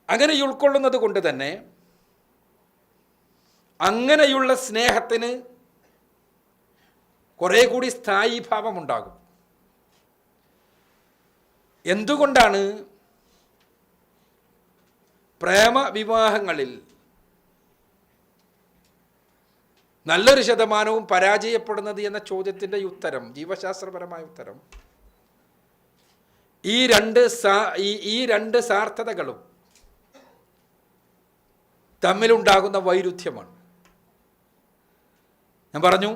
അങ്ങനെ ഉൾക്കൊള്ളുന്നത് കൊണ്ട് തന്നെ അങ്ങനെയുള്ള സ്നേഹത്തിന് കുറേ കൂടി സ്ഥായീഭാവമുണ്ടാകും. എന്തുകൊണ്ടാണ് പ്രേമവിവാഹങ്ങളിൽ നല്ലൊരു ശതമാനവും പരാജയപ്പെടുന്നത് എന്ന ചോദ്യത്തിൻ്റെ ഉത്തരം, ജീവശാസ്ത്രപരമായ ഉത്തരം, ഈ രണ്ട് സാർത്ഥകതകളും തമ്മിലുണ്ടാകുന്ന വൈരുദ്ധ്യമാണ്. ഞാൻ പറഞ്ഞു,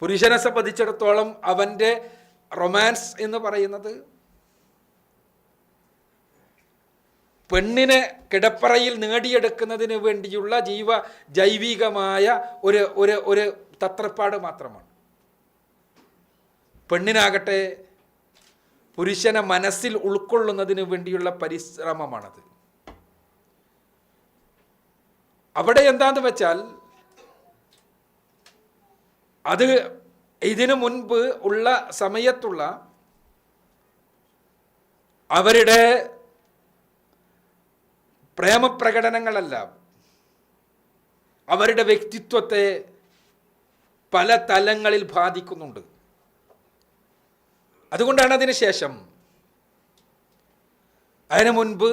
പുരുഷനെ സംബന്ധിച്ചിടത്തോളം അവൻ്റെ റൊമാൻസ് എന്ന് പറയുന്നത് പെണ്ണിനെ കിടപ്പറയിൽ നേടിയെടുക്കുന്നതിന് വേണ്ടിയുള്ള ജൈവികമായ ഒരു തത്രപ്പാട് മാത്രമാണ്. പെണ്ണിനാകട്ടെ പുരുഷനെ മനസ്സിൽ ഉൾക്കൊള്ളുന്നതിന് വേണ്ടിയുള്ള പരിശ്രമമാണത്. അവിടെ എന്താന്ന് വെച്ചാൽ, അത് ഇതിനു മുൻപ് ഉള്ള സമയത്തുള്ള അവരുടെ പ്രേമപ്രകടനങ്ങളല്ല, അവരുടെ വ്യക്തിത്വത്തെ പല തലങ്ങളിൽ ബാധിക്കുന്നുണ്ട്. അതുകൊണ്ടാണ് അതിന് ശേഷം, അതിനു മുൻപ്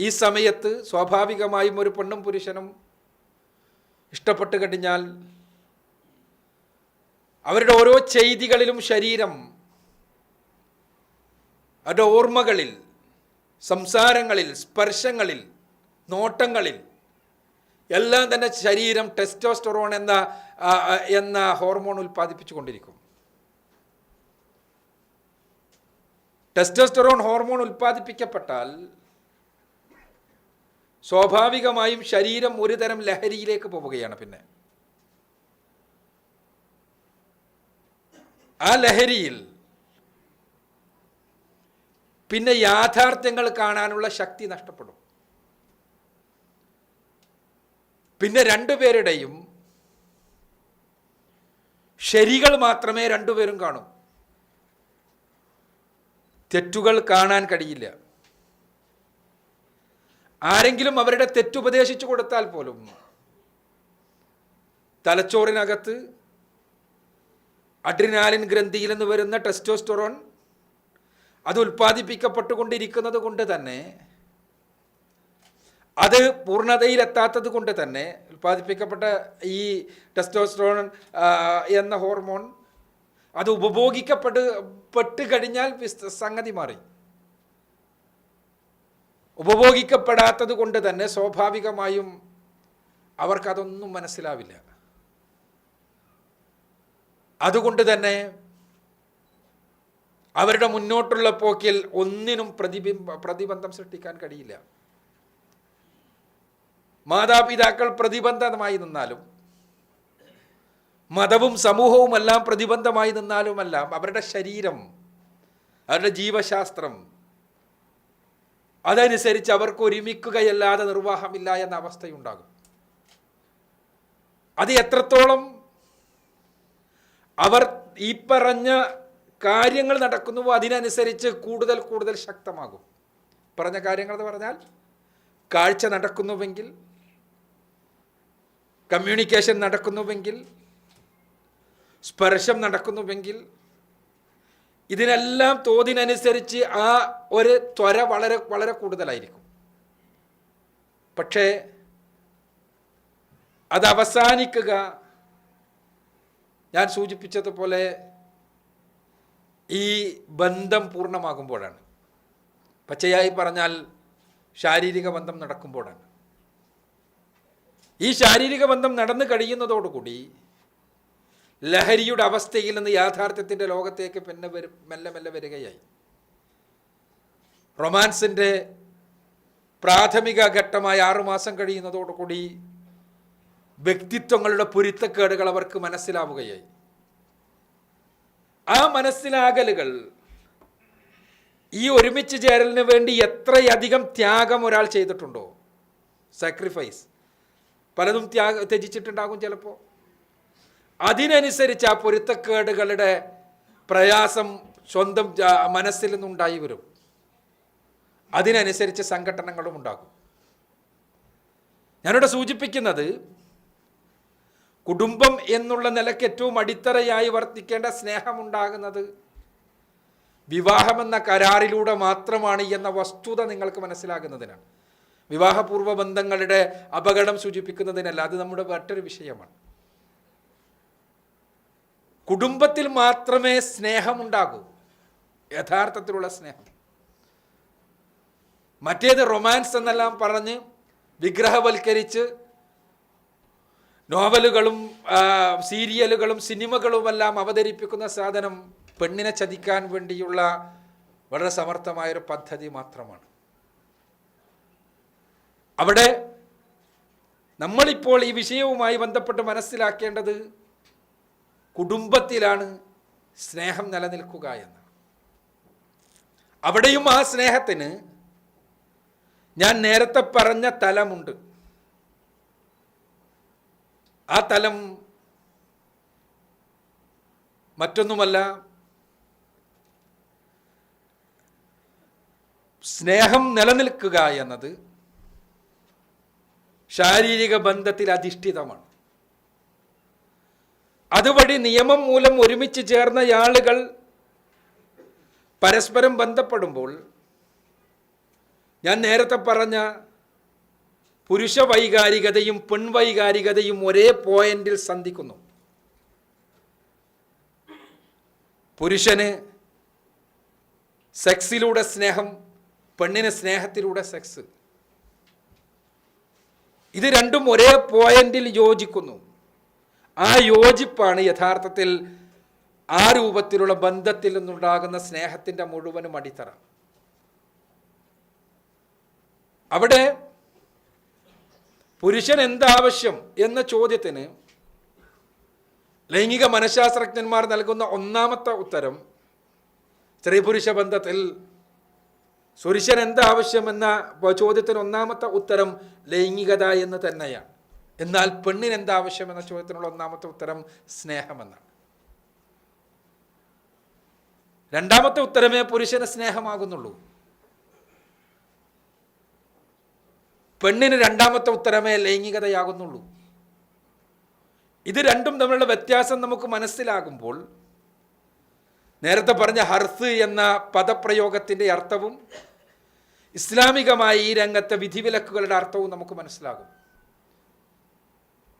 ഈ സമയത്ത് സ്വാഭാവികമായും ഒരു പെണ്ണും പുരുഷനും ഇഷ്ടപ്പെട്ട് കഴിഞ്ഞാൽ അവരുടെ ഓരോ ചെയ്തികളിലും ശരീരം, അവരുടെ ഓർമ്മകളിൽ, സംസാരങ്ങളിൽ, സ്പർശങ്ങളിൽ, നോട്ടങ്ങളിൽ എല്ലാം തന്നെ ശരീരം ടെസ്റ്റോസ്റ്ററോൺ എന്ന ഹോർമോൺ ഉൽപ്പാദിപ്പിച്ചുകൊണ്ടിരിക്കും. ടെസ്റ്റോസ്റ്ററോൺ ഹോർമോൺ ഉൽപ്പാദിപ്പിക്കപ്പെട്ടാൽ സ്വാഭാവികമായും ശരീരം ഒരു തരം ലഹരിയിലേക്ക് പോവുകയാണ്. പിന്നെ ആ ലഹരിയിൽ പിന്നെ യാഥാർത്ഥ്യങ്ങൾ കാണാനുള്ള ശക്തി നഷ്ടപ്പെടും. പിന്നെ രണ്ടുപേരുടെയും ശരികൾ മാത്രമേ രണ്ടുപേരും കാണൂ. തെറ്റുകൾ കാണാൻ കഴിയില്ല. ആരെങ്കിലും അവരുടെ തെറ്റുപദേശിച്ചു കൊടുത്താൽ പോലും തലച്ചോറിനകത്ത് അഡ്രിനാലിൻ ഗ്രന്ഥിയിൽ നിന്ന് വരുന്ന ടെസ്റ്റോസ്റ്ററോൺ അത് ഉൽപ്പാദിപ്പിക്കപ്പെട്ടുകൊണ്ടിരിക്കുന്നത് കൊണ്ട് തന്നെ, അത് പൂർണ്ണതയിലെത്താത്തത് കൊണ്ട് തന്നെ, ഉൽപ്പാദിപ്പിക്കപ്പെട്ട ഈ ടെസ്റ്റോസ്റ്ററോൺ എന്ന ഹോർമോൺ അത് ഉപഭോഗിക്കപ്പെട്ട് കഴിഞ്ഞാൽ സംഗതി മാറി. ഉപഭോഗിക്കപ്പെടാത്തത് കൊണ്ട് തന്നെ സ്വാഭാവികമായും അവർക്കതൊന്നും മനസ്സിലാവില്ല. അതുകൊണ്ട് തന്നെ അവരുടെ മുന്നോട്ടുള്ള പോക്കിൽ ഒന്നിനും പ്രതിബന്ധം സൃഷ്ടിക്കാൻ കഴിയില്ല. മാതാപിതാക്കൾ പ്രതിബന്ധമായി നിന്നാലും, മതവും സമൂഹവുമെല്ലാം പ്രതിബന്ധമായി നിന്നാലുമെല്ലാം അവരുടെ ശരീരം, അവരുടെ ജീവശാസ്ത്രം അതനുസരിച്ച് അവർക്ക് ഒരുമിക്കുകയല്ലാതെ നിർവാഹമില്ല എന്ന അവസ്ഥയുണ്ടാകും. അത് എത്രത്തോളം അവർ ഈ പറഞ്ഞ കാര്യങ്ങൾ നടക്കുന്നുവോ അതിനനുസരിച്ച് കൂടുതൽ കൂടുതൽ ശക്തമാകും. പറഞ്ഞ കാര്യങ്ങൾ എന്ന് പറഞ്ഞാൽ, കാഴ്ച നടക്കുന്നുവെങ്കിൽ, കമ്മ്യൂണിക്കേഷൻ നടക്കുന്നുവെങ്കിൽ, സ്പർശം നടക്കുന്നുവെങ്കിൽ, ഇതിനെല്ലാം തോതിനനുസരിച്ച് ആ ഒരു ത്വര വളരെ വളരെ കൂടുതലായിരിക്കും. പക്ഷേ അത് അവസാനിക്കുക ഞാൻ സൂചിപ്പിച്ചതുപോലെ ഈ ബന്ധം പൂർണ്ണമാകുമ്പോഴാണ്. പച്ചയായി പറഞ്ഞാൽ ശാരീരിക ബന്ധം നടക്കുമ്പോഴാണ്. ഈ ശാരീരിക ബന്ധം നടന്നു കഴിയുന്നതോടുകൂടി ലഹരിയുടെ അവസ്ഥയിൽ നിന്ന് യാഥാർത്ഥ്യത്തിൻ്റെ ലോകത്തേക്ക് പിന്നെ മെല്ലെ മെല്ലെ വരികയായി. റൊമാൻസിൻ്റെ പ്രാഥമിക ഘട്ടമായ 6 മാസം കഴിയുന്നതോടുകൂടി വ്യക്തിത്വങ്ങളുടെ പൊരുത്തക്കേടുകൾ അവർക്ക് മനസ്സിലാവുകയായി. ആ മനസ്സിലാകലുകൾ ഈ ഒരുമിച്ച് ചേരലിന് വേണ്ടി എത്രയധികം ത്യാഗം ഒരാൾ ചെയ്തിട്ടുണ്ടോ, സാക്രിഫൈസ്, പലതും ത്യജിച്ചിട്ടുണ്ടാകും ചിലപ്പോൾ. അതിനനുസരിച്ച് ആ പൊരുത്തക്കേടുകളുടെ പ്രയാസം സ്വന്തം മനസ്സിൽ നിന്നുണ്ടായി വരും. അതിനനുസരിച്ച് സംഘടനകളും ഉണ്ടാകും. ഞാനിവിടെ സൂചിപ്പിക്കുന്നത്, കുടുംബം എന്നുള്ള നിലയ്ക്ക് ഏറ്റവും അടിത്തറയായി വർത്തിക്കേണ്ട സ്നേഹമുണ്ടാകുന്നത് വിവാഹമെന്ന കരാറിലൂടെ മാത്രമാണ് എന്ന വസ്തുത നിങ്ങൾക്ക് മനസ്സിലാകുന്നതിനാണ്. വിവാഹപൂർവ്വ ബന്ധങ്ങളുടെ അപകടം സൂചിപ്പിക്കുന്നതിനല്ല, അത് നമ്മുടെ മറ്റൊരു വിഷയമാണ്. കുടുംബത്തിൽ മാത്രമേ സ്നേഹമുണ്ടാകൂ, യഥാർത്ഥത്തിലുള്ള സ്നേഹം. മറ്റേത് റൊമാൻസ് എന്നെല്ലാം പറഞ്ഞ് വിഗ്രഹവൽക്കരിച്ച് നോവലുകളും സീരിയലുകളും സിനിമകളുമെല്ലാം അവതരിപ്പിക്കുന്ന സാധനം പെണ്ണിനെ ചതിക്കാൻ വേണ്ടിയുള്ള വളരെ സമർത്ഥമായൊരു പദ്ധതി മാത്രമാണ്. അവിടെ നമ്മളിപ്പോൾ ഈ വിഷയവുമായി ബന്ധപ്പെട്ട് മനസ്സിലാക്കേണ്ടത് കുടുംബത്തിലാണ് സ്നേഹം നിലനിൽക്കുക എന്ന്. അവിടെയും ആ സ്നേഹത്തിന് ഞാൻ നേരത്തെ പറഞ്ഞ തലമുണ്ട്. ആ തലം മറ്റൊന്നുമല്ല, സ്നേഹം നിലനിൽക്കുക എന്നത് ശാരീരിക ബന്ധത്തിൽ അധിഷ്ഠിതമാണ്. അതുവഴി നിയമം മൂലം ഒരുമിച്ച് ചേർന്ന ആളുകൾ പരസ്പരം ബന്ധപ്പെടുമ്പോൾ ഞാൻ നേരത്തെ പറഞ്ഞ പുരുഷ വൈകാരികതയും പെൺവൈകാരികതയും ഒരേ പോയിന്റിൽ സന്ധിക്കുന്നു. പുരുഷന് സെക്സിലൂടെ സ്നേഹം, പെണ്ണിന് സ്നേഹത്തിലൂടെ സെക്സ്. ഇത് രണ്ടും ഒരേ പോയിന്റിൽ യോജിക്കുന്നു. ആ യോജിപ്പാണ് യഥാർത്ഥത്തിൽ ആ രൂപത്തിലുള്ള ബന്ധത്തിൽ നിന്നുണ്ടാകുന്ന സ്നേഹത്തിൻ്റെ മുഴുവനും അടിത്തറ. അവിടെ പുരുഷൻ എന്താവശ്യം എന്ന ചോദ്യത്തിന് ലൈംഗിക മനഃശാസ്ത്രജ്ഞന്മാർ നൽകുന്ന ഒന്നാമത്തെ ഉത്തരം, സ്ത്രീ പുരുഷ ബന്ധത്തിൽ പുരുഷൻ എന്താവശ്യം എന്ന ചോദ്യത്തിന് ഒന്നാമത്തെ ഉത്തരം ലൈംഗികത എന്ന് തന്നെയാണ്. എന്നാൽ പെണ്ണിന് എന്താവശ്യം എന്ന ചോദ്യത്തിനുള്ള ഒന്നാമത്തെ ഉത്തരം സ്നേഹമെന്നാണ്. രണ്ടാമത്തെ ഉത്തരമേ പുരുഷന് സ്നേഹമാകുന്നുള്ളൂ. പെണ്ണിന് രണ്ടാമത്തെ ഉത്തരമേ ലൈംഗികതയാകുന്നുള്ളൂ. ഇത് രണ്ടും തമ്മിലുള്ള വ്യത്യാസം നമുക്ക് മനസ്സിലാകുമ്പോൾ നേരത്തെ പറഞ്ഞ ഹർസ് എന്ന പദപ്രയോഗത്തിൻ്റെ അർത്ഥവും ഇസ്ലാമികമായ ഈ രംഗത്തെ വിധിവിലക്കുകളുടെ അർത്ഥവും നമുക്ക് മനസ്സിലാകും.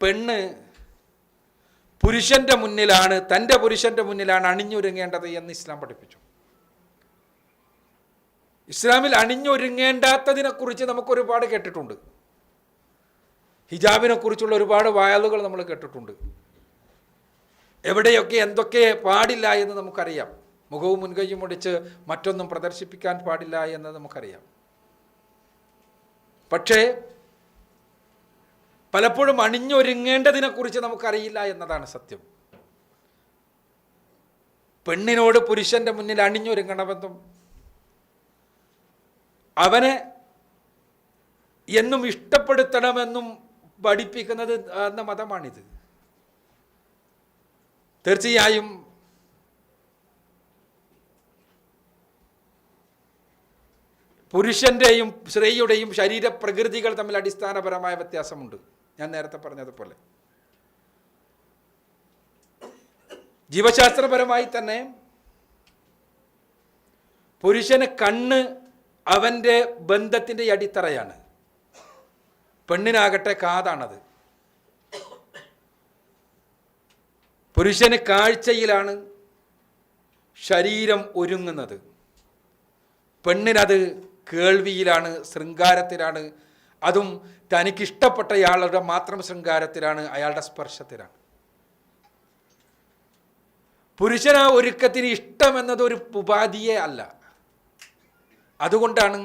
പെണ്ണ് പുരുഷന്റെ മുന്നിലാണ്, തൻ്റെ പുരുഷന്റെ മുന്നിലാണ് അണിഞ്ഞൊരുങ്ങേണ്ടത് എന്ന് ഇസ്ലാം പഠിപ്പിച്ചു. ഇസ്ലാമിൽ അണിഞ്ഞൊരുങ്ങേണ്ടാത്തതിനെ കുറിച്ച് നമുക്ക് ഒരുപാട് കേട്ടിട്ടുണ്ട്. ഹിജാബിനെ കുറിച്ചുള്ള ഒരുപാട് വയലുകൾ നമ്മൾ കേട്ടിട്ടുണ്ട്. എവിടെയൊക്കെ എന്തൊക്കെ പാടില്ല എന്ന് നമുക്കറിയാം. മുഖവും മുൻകൈയും ഒടിച്ച് മറ്റൊന്നും പ്രദർശിപ്പിക്കാൻ പാടില്ല എന്ന് നമുക്കറിയാം. പക്ഷേ പലപ്പോഴും അണിഞ്ഞൊരുങ്ങേണ്ടതിനെ കുറിച്ച് നമുക്കറിയില്ല എന്നതാണ് സത്യം. പെണ്ണിനോട് പുരുഷന്റെ മുന്നിൽ അണിഞ്ഞൊരുങ്ങണമെന്നും അവനെ എന്നും ഇഷ്ടപ്പെടുത്തണമെന്നും പഠിപ്പിക്കുന്നത് എന്ന മതമാണിത്. തീർച്ചയായും പുരുഷന്റെയും സ്ത്രീയുടെയും ശരീരപ്രകൃതികൾ തമ്മിൽ അടിസ്ഥാനപരമായ വ്യത്യാസമുണ്ട്. ഞാൻ നേരത്തെ പറഞ്ഞതുപോലെ ജീവശാസ്ത്രപരമായി തന്നെ പുരുഷന് കണ്ണ് അവൻ്റെ ബന്ധത്തിൻ്റെ അടിത്തറയാണ്. പെണ്ണിനാകട്ടെ കാതാണത്. പുരുഷന് കാഴ്ചയിലാണ് ശരീരം ഒരുങ്ങുന്നത്. പെണ്ണിനത് കേൾവിയിലാണ്, ശൃംഗാരത്തിലാണ്. അതും തനിക്കിഷ്ടപ്പെട്ടയാളുടെ മാത്രം ശൃംഗാരത്തിലാണ്, അയാളുടെ സ്പർശത്തിലാണ്. പുരുഷന് ആ ഒരുക്കത്തിന് ഇഷ്ടമെന്നതൊരു ഉപാധിയേ അല്ല. അതുകൊണ്ടാണ്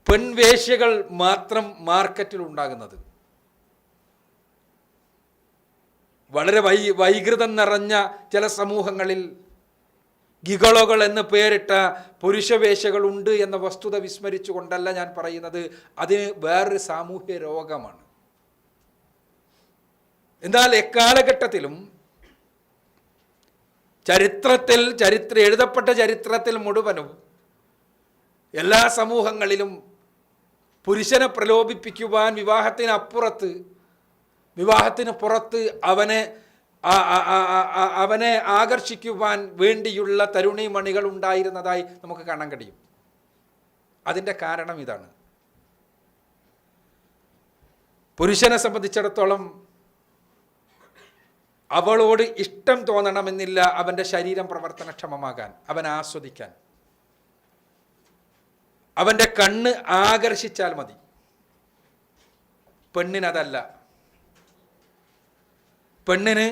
പെൺവേശ്യകൾ മാത്രം മാർക്കറ്റിൽ ഉണ്ടാകുന്നത്. വളരെ വൈകൃതം നിറഞ്ഞ ചില സമൂഹങ്ങളിൽ ഗിഗളോകൾ എന്ന് പേരിട്ട പുരുഷവേശ്യകൾ ഉണ്ട് എന്ന വസ്തുത വിസ്മരിച്ചുകൊണ്ടല്ല ഞാൻ പറയുന്നത്. അതിന് വേറൊരു സാമൂഹ്യ രോഗമാണ്. എന്നാൽ എക്കാലഘട്ടത്തിലും എഴുതപ്പെട്ട ചരിത്രത്തിൽ മുഴുവനും എല്ലാ സമൂഹങ്ങളിലും പുരുഷനെ പ്രലോഭിപ്പിക്കുവാൻ വിവാഹത്തിന് പുറത്ത് അവനെ ആകർഷിക്കുവാൻ വേണ്ടിയുള്ള തരുണിമണികൾ ഉണ്ടായിരുന്നതായി നമുക്ക് കാണാൻ കഴിയും. അതിൻ്റെ കാരണം ഇതാണ്. പുരുഷനെ സംബന്ധിച്ചിടത്തോളം അവളോട് ഇഷ്ടം തോന്നണമെന്നില്ല അവൻ്റെ ശരീരം പ്രവർത്തനക്ഷമമാകാൻ, അവൻ ആസ്വദിക്കാൻ. അവൻ്റെ കണ്ണ് ആകർഷിച്ചാൽ മതി. പെണ്ണിനതല്ല. പെണ്ണിന്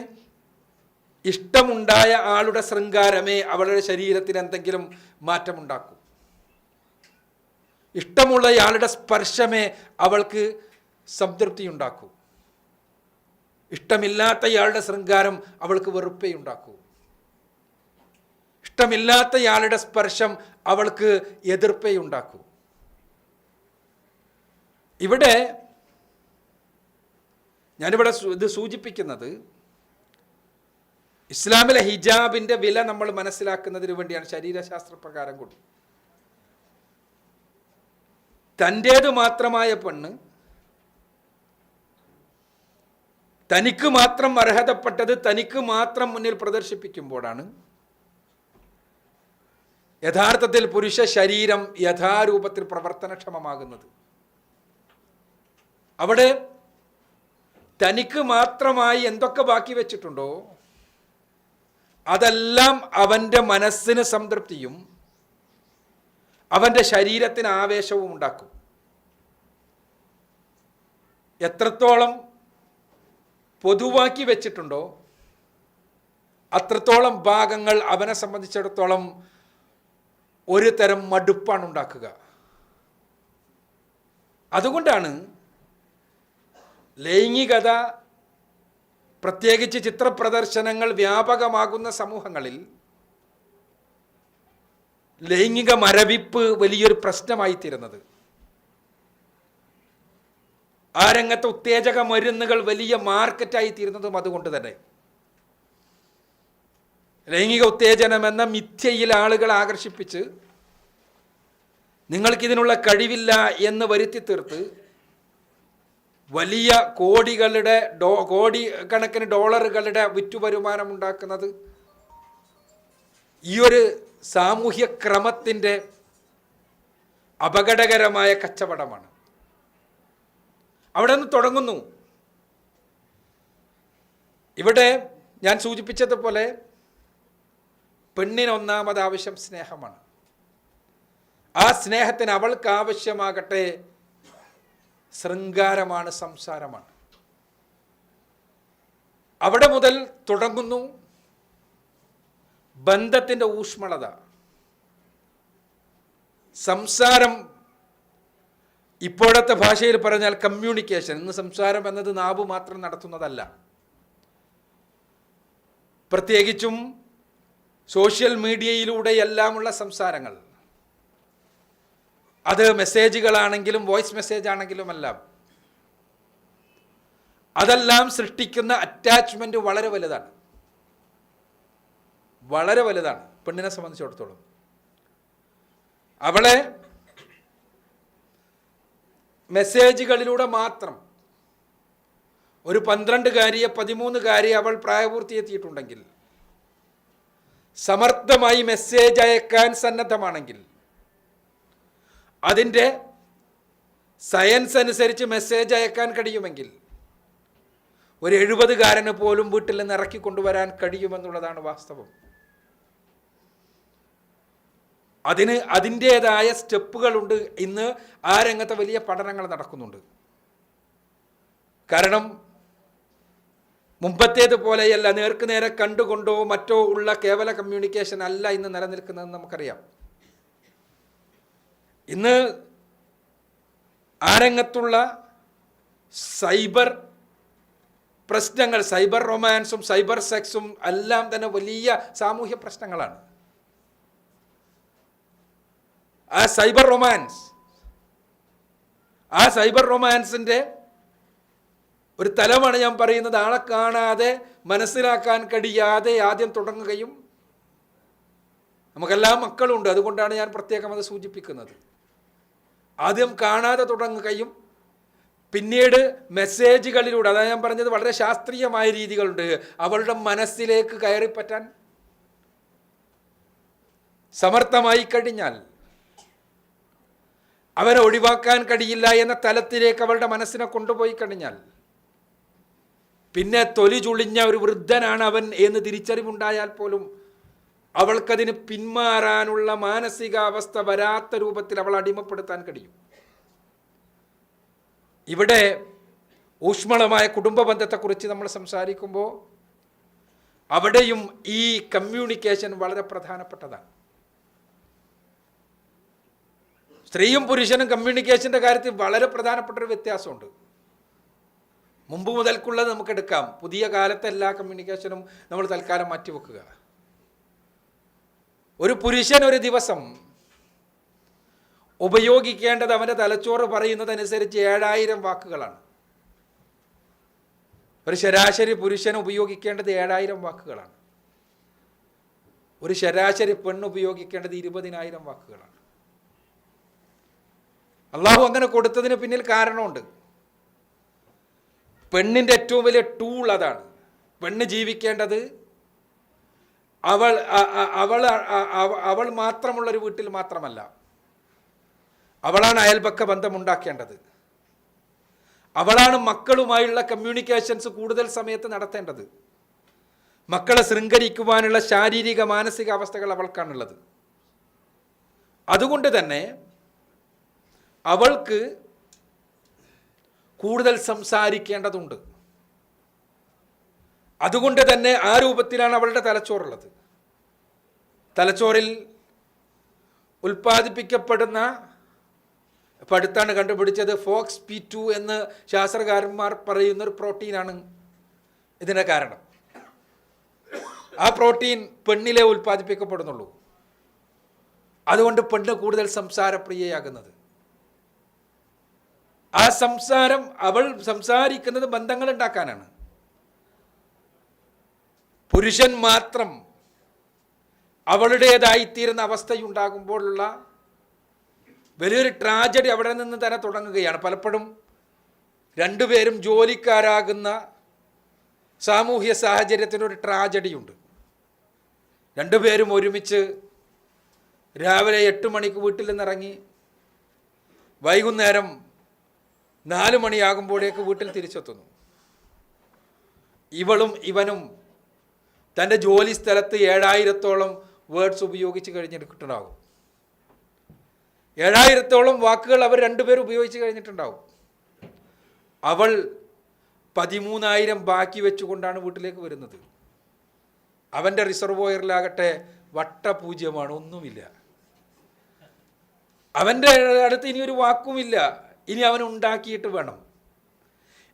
ഇഷ്ടമുണ്ടായ ആളുടെ ശൃംഗാരമേ അവളുടെ ശരീരത്തിന് എന്തെങ്കിലും മാറ്റമുണ്ടാക്കൂ. ഇഷ്ടമുള്ളയാളുടെ സ്പർശമേ അവൾക്ക് സംതൃപ്തി ഉണ്ടാക്കൂ. ഇഷ്ടമില്ലാത്തയാളുടെ ശൃംഗാരം അവൾക്ക് വെറുപ്പേ ഉണ്ടാക്കൂ. ഇഷ്ടമില്ലാത്തയാളുടെ സ്പർശം അവൾക്ക് എതിർപ്പേ ഉണ്ടാക്കൂ. ഇവിടെ ഞാനിവിടെ ഇത് സൂചിപ്പിക്കുന്നത് ഇസ്ലാമിലെ ഹിജാബിൻ്റെ വില നമ്മൾ മനസ്സിലാക്കുന്നതിന് വേണ്ടിയാണ്. ശരീരശാസ്ത്രപ്രകാരം കൂടി തൻ്റേത് മാത്രമായ പെണ്ണ് തനിക്ക് മാത്രം അർഹതപ്പെട്ടത് തനിക്ക് മാത്രം മുന്നിൽ പ്രദർശിപ്പിക്കുമ്പോഴാണ് യഥാർത്ഥത്തിൽ പുരുഷ ശരീരം യഥാരൂപത്തിൽ പ്രവർത്തനക്ഷമമാകുന്നത്. അവിടെ തനിക്ക് മാത്രമായി എന്തൊക്കെ ബാക്കി വെച്ചിട്ടുണ്ടോ അതെല്ലാം അവൻ്റെ മനസ്സിന് സംതൃപ്തിയും അവൻ്റെ ശരീരത്തിന് ആവേശവും ഉണ്ടാക്കും. എത്രത്തോളം പൊതുവാക്കി വെച്ചിട്ടുണ്ടോ അത്രത്തോളം ഭാഗങ്ങൾ അവനെ സംബന്ധിച്ചിടത്തോളം ഒരു തരം മടുപ്പാണ് ഉണ്ടാക്കുക. അതുകൊണ്ടാണ് ലൈംഗികത, പ്രത്യേകിച്ച് ചിത്രപ്രദർശനങ്ങൾ വ്യാപകമാകുന്ന സമൂഹങ്ങളിൽ ലൈംഗിക മരവിപ്പ് വലിയൊരു പ്രശ്നമായിത്തീരുന്നത്. ആ രംഗത്ത് ഉത്തേജക മരുന്നുകൾ വലിയ മാർക്കറ്റായി തീരുന്നതും അതുകൊണ്ട് തന്നെ. ലൈംഗിക ഉത്തേജനം എന്ന മിഥ്യയിൽ ആളുകൾ ആകർഷിപ്പിച്ച് നിങ്ങൾക്കിതിനുള്ള കഴിവില്ല എന്ന് വരുത്തി തീർത്ത് വലിയ കോടിക്കണക്കിന് ഡോളറുകളുടെ വിറ്റുവരുമാനം ഉണ്ടാക്കുന്നത് ഈ ഒരു സാമൂഹ്യ ക്രമത്തിൻ്റെ അപകടകരമായ കച്ചവടമാണ്. അവിടെ നിന്ന് തുടങ്ങുന്നു. ഇവിടെ ഞാൻ സൂചിപ്പിച്ചതുപോലെ പെണ്ണിന് ഒന്നാമത് ആവശ്യം സ്നേഹമാണ്. ആ സ്നേഹത്തിന് അവൾക്ക് ആവശ്യമാകട്ടെ ശൃംഗാരമാണ്, സംസാരമാണ്. അവിടെ മുതൽ തുടങ്ങുന്നു ബന്ധത്തിൻ്റെ ഊഷ്മളത. സംസാരം, ഇപ്പോഴത്തെ ഭാഷയിൽ പറഞ്ഞാൽ കമ്മ്യൂണിക്കേഷൻ. ഇന്ന് സംസാരം എന്നത് നാവ് മാത്രം നടത്തുന്നതല്ല. പ്രത്യേകിച്ചും സോഷ്യൽ മീഡിയയിലൂടെ എല്ലാമുള്ള സംസാരങ്ങൾ, അത് മെസ്സേജുകളാണെങ്കിലും വോയിസ് മെസ്സേജ് ആണെങ്കിലും എല്ലാം, അതെല്ലാം സൃഷ്ടിക്കുന്ന അറ്റാച്ച്മെന്റ് വളരെ വലുതാണ്, വളരെ വലുതാണ് പെണ്ണിനെ സംബന്ധിച്ചിടത്തോളം. അവളെ മെസ്സേജുകളിലൂടെ മാത്രം ഒരു 12-കാരിയെ 13-കാരിയെ അവൾ പ്രായപൂർത്തി എത്തിയിട്ടുണ്ടെങ്കിൽ, സമർത്ഥമായി മെസ്സേജ് അയക്കാൻ സന്നദ്ധമാണെങ്കിൽ, അതിൻ്റെ സയൻസ് അനുസരിച്ച് മെസ്സേജ് അയക്കാൻ കഴിയുമെങ്കിൽ ഒരു 70-കാരന് പോലും വീട്ടിൽ നിന്ന് ഇറക്കിക്കൊണ്ടുവരാൻ കഴിയുമെന്നുള്ളതാണ് വാസ്തവം. അതിന് അതിൻ്റേതായ സ്റ്റെപ്പുകളുണ്ട്. ഇന്ന് ആ രംഗത്ത് വലിയ പഠനങ്ങൾ നടക്കുന്നുണ്ട്. കാരണം മുമ്പത്തേതുപോലെയല്ല, നേർക്കുനേരെ കണ്ടുകൊണ്ടോ മറ്റോ ഉള്ള കേവല കമ്മ്യൂണിക്കേഷൻ അല്ല ഇന്ന് നിലനിൽക്കുന്നതെന്ന് നമുക്കറിയാം. ഇന്ന് ആ രംഗത്തുള്ള സൈബർ പ്രശ്നങ്ങൾ, സൈബർ റൊമാൻസും സൈബർ സെക്സും എല്ലാം തന്നെ വലിയ സാമൂഹ്യ പ്രശ്നങ്ങളാണ്. ആ സൈബർ റൊമാൻസിൻ്റെ ഒരു തലമാണ് ഞാൻ പറയുന്നത്. ആളെ കാണാതെ മനസ്സിലാക്കാൻ കഴിയാതെ ആദ്യം തുടങ്ങുകയും, നമുക്കെല്ലാം മക്കളുണ്ട്, അതുകൊണ്ടാണ് ഞാൻ പ്രത്യേകം അത് സൂചിപ്പിക്കുന്നത്. ആദ്യം കാണാതെ തുടങ്ങുകയും പിന്നീട് മെസ്സേജുകളിലൂടെ, അതാണ് ഞാൻ പറഞ്ഞത്, വളരെ ശാസ്ത്രീയമായ രീതികളുണ്ട് അവളുടെ മനസ്സിലേക്ക് കയറിപ്പറ്റാൻ. സമർത്ഥമായി കഴിഞ്ഞാൽ അവനെ ഒഴിവാക്കാൻ കഴിയില്ല എന്ന തലത്തിലേക്ക് അവളുടെ മനസ്സിനെ കൊണ്ടുപോയി കഴിഞ്ഞാൽ പിന്നെ തൊലി ചുളിഞ്ഞ ഒരു വൃദ്ധനാണ് അവൻ എന്ന് തിരിച്ചറിവുണ്ടായാൽ പോലും അവൾക്കതിന് പിന്മാറാനുള്ള മാനസികാവസ്ഥ വരാത്ത രൂപത്തിൽ അവൾ അടിമപ്പെടുത്താൻ കഴിയും. ഇവിടെ ഊഷ്മളമായ കുടുംബ ബന്ധത്തെക്കുറിച്ച് നമ്മൾ സംസാരിക്കുമ്പോൾ അവിടെയും ഈ കമ്മ്യൂണിക്കേഷൻ വളരെ പ്രധാനപ്പെട്ടതാണ്. സ്ത്രീയും പുരുഷനും കമ്മ്യൂണിക്കേഷൻ്റെ കാര്യത്തിൽ വളരെ പ്രധാനപ്പെട്ടൊരു വ്യത്യാസമുണ്ട്. മുമ്പ് മുതൽക്കുള്ളത് നമുക്കെടുക്കാം. പുതിയ കാലത്തെ എല്ലാ കമ്മ്യൂണിക്കേഷനും നമ്മൾ തൽക്കാലം മാറ്റിവെക്കുക. ഒരു പുരുഷൻ ഒരു ദിവസം ഉപയോഗിക്കേണ്ടത് അവൻ്റെ തലച്ചോറ് പറയുന്നതനുസരിച്ച് 7000 വാക്കുകളാണ്. ഒരു ശരാശരി പുരുഷൻ ഉപയോഗിക്കേണ്ടത് 7000 വാക്കുകളാണ്. ഒരു ശരാശരി പെണ്ണ് ഉപയോഗിക്കേണ്ടത് 20,000 വാക്കുകളാണ്. അള്ളാഹു അങ്ങനെ കൊടുത്തതിന് പിന്നിൽ കാരണമുണ്ട്. പെണ്ണിൻ്റെ ഏറ്റവും വലിയ ടൂൾ അതാണ്. പെണ്ണ് ജീവിക്കേണ്ടത് അവൾ അവൾ അവൾ മാത്രമുള്ളൊരു വീട്ടിൽ മാത്രമല്ല, അവളാണ് അയൽപക്ക ബന്ധമുണ്ടാക്കേണ്ടത്. അവളാണ് മക്കളുമായുള്ള കമ്മ്യൂണിക്കേഷൻസ് കൂടുതൽ സമയത്ത് നടത്തേണ്ടത്. മക്കളെ ശൃംഖരിക്കുവാനുള്ള ശാരീരിക മാനസിക അവസ്ഥകൾ അവൾക്കാണുള്ളത്. അതുകൊണ്ട് തന്നെ അവൾക്ക് കൂടുതൽ സംസാരിക്കേണ്ടതുണ്ട്. അതുകൊണ്ട് തന്നെ ആ രൂപത്തിലാണ് അവളുടെ തലച്ചോറുള്ളത്. തലച്ചോറിൽ ഉൽപ്പാദിപ്പിക്കപ്പെടുന്ന, ഇപ്പം അടുത്താണ് കണ്ടുപിടിച്ചത്, ഫോക്സ് P2 എന്ന് ശാസ്ത്രകാരന്മാർ പറയുന്നൊരു പ്രോട്ടീനാണ് ഇതിൻ്റെ കാരണം. ആ പ്രോട്ടീൻ പെണ്ണിലെ ഉൽപ്പാദിപ്പിക്കപ്പെടുന്നുള്ളൂ. അതുകൊണ്ട് പെണ്ണ് കൂടുതൽ സംസാരപ്രിയയാകുന്നത്. ആ സംസാരം, അവൾ സംസാരിക്കുന്നത് ബന്ധങ്ങൾ ഉണ്ടാക്കാനാണ്. പുരുഷൻ മാത്രം അവളുടേതായിത്തീരുന്ന അവസ്ഥയുണ്ടാകുമ്പോഴുള്ള വലിയൊരു ട്രാജഡി അവിടെ നിന്ന് തന്നെ തുടങ്ങുകയാണ്. പലപ്പോഴും രണ്ടുപേരും ജോലിക്കാരാകുന്ന സാമൂഹ്യ സാഹചര്യത്തിനൊരു ട്രാജഡിയുണ്ട്. രണ്ടുപേരും ഒരുമിച്ച് രാവിലെ 8 മണിക്ക് വീട്ടിൽ നിന്നിറങ്ങി വൈകുന്നേരം 4 മണിയാകുമ്പോഴേക്ക് വീട്ടിൽ തിരിച്ചെത്തുന്നു. ഇവളും ഇവനും തൻ്റെ ജോലി സ്ഥലത്ത് 7000-ഓളം വേർഡ്സ് ഉപയോഗിച്ച് കഴിഞ്ഞിട്ടുണ്ടാകും. 7000-ഓളം വാക്കുകൾ അവർ രണ്ടുപേരും ഉപയോഗിച്ച് കഴിഞ്ഞിട്ടുണ്ടാവും. അവൾ 13,000 ബാക്കി വെച്ചുകൊണ്ടാണ് വീട്ടിലേക്ക് വരുന്നത്. അവൻ്റെ റിസർവോയറിലാകട്ടെ വട്ടപൂജ്യമാണ്, ഒന്നുമില്ല. അവൻ്റെ അടുത്ത് ഇനി ഒരു വാക്കുമില്ല. ഇനി അവൻ ഉണ്ടാക്കിയിട്ട് വേണം.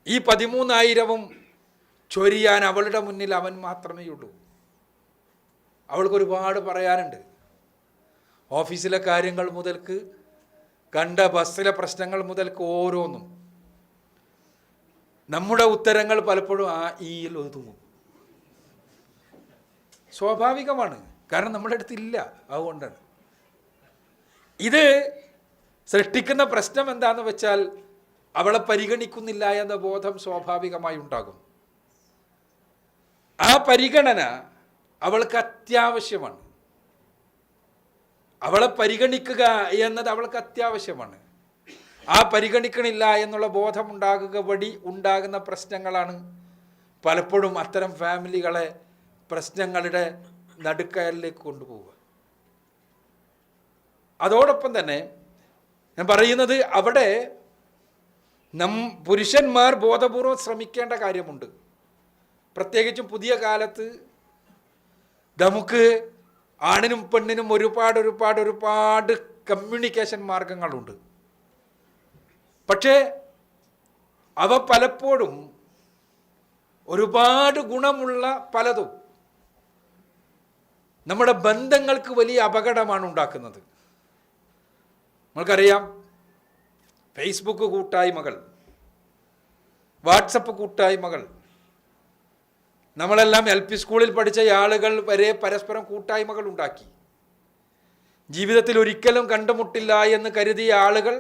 ഈ 13,000-ഉം ചൊരിയാൻ അവളുടെ മുന്നിൽ അവൻ മാത്രമേ ഉള്ളൂ. അവൾക്കൊരുപാട് പറയാനുണ്ട്. ഓഫീസിലെ കാര്യങ്ങൾ മുതൽക്ക്, കണ്ട ബസ്സിലെ പ്രശ്നങ്ങൾ മുതൽക്ക് ഓരോന്നും. നമ്മുടെ ഉത്തരങ്ങൾ പലപ്പോഴും ആ ഈയിൽ ഒതുങ്ങും. സ്വാഭാവികമാണ്, കാരണം നമ്മുടെ അടുത്തില്ല. അതുകൊണ്ടാണ് ഇത് സൃഷ്ടിക്കുന്ന പ്രശ്നം. എന്താണെന്ന് വെച്ചാൽ അവളെ പരിഗണിക്കുന്നില്ല എന്ന ബോധം സ്വാഭാവികമായി ഉണ്ടാകും. ആ പരിഗണന അവൾക്ക് അത്യാവശ്യമാണ്. അവളെ പരിഗണിക്കുക എന്നത് അവൾക്ക് അത്യാവശ്യമാണ്. ആ പരിഗണിക്കണില്ല എന്നുള്ള ബോധം ഉണ്ടാകുക വഴി ഉണ്ടാകുന്ന പ്രശ്നങ്ങളാണ് പലപ്പോഴും അത്തരം ഫാമിലികളെ പ്രശ്നങ്ങളുടെ നടുക്കയറിലേക്ക് കൊണ്ടുപോവുക. അതോടൊപ്പം തന്നെ ഞാൻ പറയുന്നത്, അവിടെ പുരുഷന്മാർ ബോധപൂർവം ശ്രമിക്കേണ്ട കാര്യമുണ്ട്. പ്രത്യേകിച്ചും പുതിയ കാലത്ത് നമുക്ക് ആണിനും പെണ്ണിനും ഒരുപാട് കമ്മ്യൂണിക്കേഷൻ മാർഗങ്ങളുണ്ട്. പക്ഷേ അവ പലപ്പോഴും ഒരുപാട് ഗുണമുള്ള പലതും നമ്മുടെ ബന്ധങ്ങൾക്ക് വലിയ അപകടമാണ് ഉണ്ടാക്കുന്നത്. നമ്മൾക്കറിയാം, ഫേസ്ബുക്ക് കൂട്ടായ്മകൾ, വാട്സപ്പ് കൂട്ടായ്മകൾ, നമ്മളെല്ലാം LP സ്കൂളിൽ പഠിച്ച ആളുകൾ വരെ പരസ്പരം കൂട്ടായ്മകൾ ഉണ്ടാക്കി. ജീവിതത്തിൽ ഒരിക്കലും കണ്ടുമുട്ടില്ല എന്ന് കരുതിയ ആളുകൾ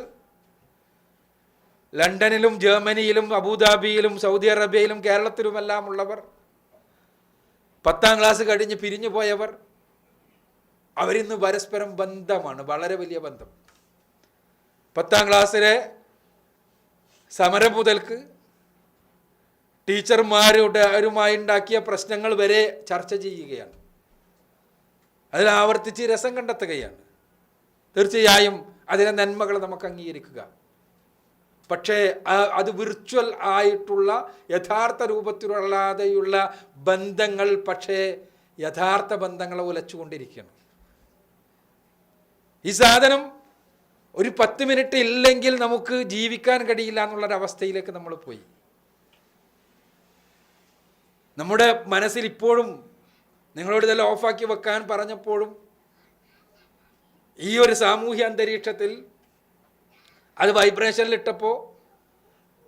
ലണ്ടനിലും ജർമ്മനിയിലും അബുദാബിയിലും സൗദി അറേബ്യയിലും കേരളത്തിലുമെല്ലാം ഉള്ളവർ, 10ാം ക്ലാസ് കഴിഞ്ഞ് പിരിഞ്ഞു പോയവർ, അവരിന്ന് പരസ്പരം ബന്ധമാണ്, വളരെ വലിയ ബന്ധം. 10ാം ക്ലാസ്സിലെ സമരം മുതൽക്ക് ടീച്ചർമാരുമായി ഉണ്ടാക്കിയ പ്രശ്നങ്ങൾ വരെ ചർച്ച ചെയ്യുകയാണ്. അതിൽ ആവർത്തിച്ച് രസം കണ്ടെത്തുകയാണ്. തീർച്ചയായും അതിലെ നന്മകൾ നമുക്ക് അംഗീകരിക്കുക. പക്ഷേ അത് വിർച്വൽ ആയിട്ടുള്ള യഥാർത്ഥ രൂപത്തിലല്ലാതെയുള്ള ബന്ധങ്ങൾ പക്ഷേ യഥാർത്ഥ ബന്ധങ്ങളെ ഉലച്ചുകൊണ്ടിരിക്കുകയാണ്. ഈ സാധനം ഒരു 10 മിനിറ്റ് ഇല്ലെങ്കിൽ നമുക്ക് ജീവിക്കാൻ കഴിയില്ല എന്നുള്ളൊരവസ്ഥയിലേക്ക് നമ്മൾ പോയി. നമ്മുടെ മനസ്സിൽ ഇപ്പോഴും നിങ്ങളോട് ഇതെല്ലാം ഓഫാക്കി വെക്കാൻ പറഞ്ഞപ്പോഴും ഈ ഒരു സാമൂഹ്യ അന്തരീക്ഷത്തിൽ അത് വൈബ്രേഷനിലിട്ടപ്പോൾ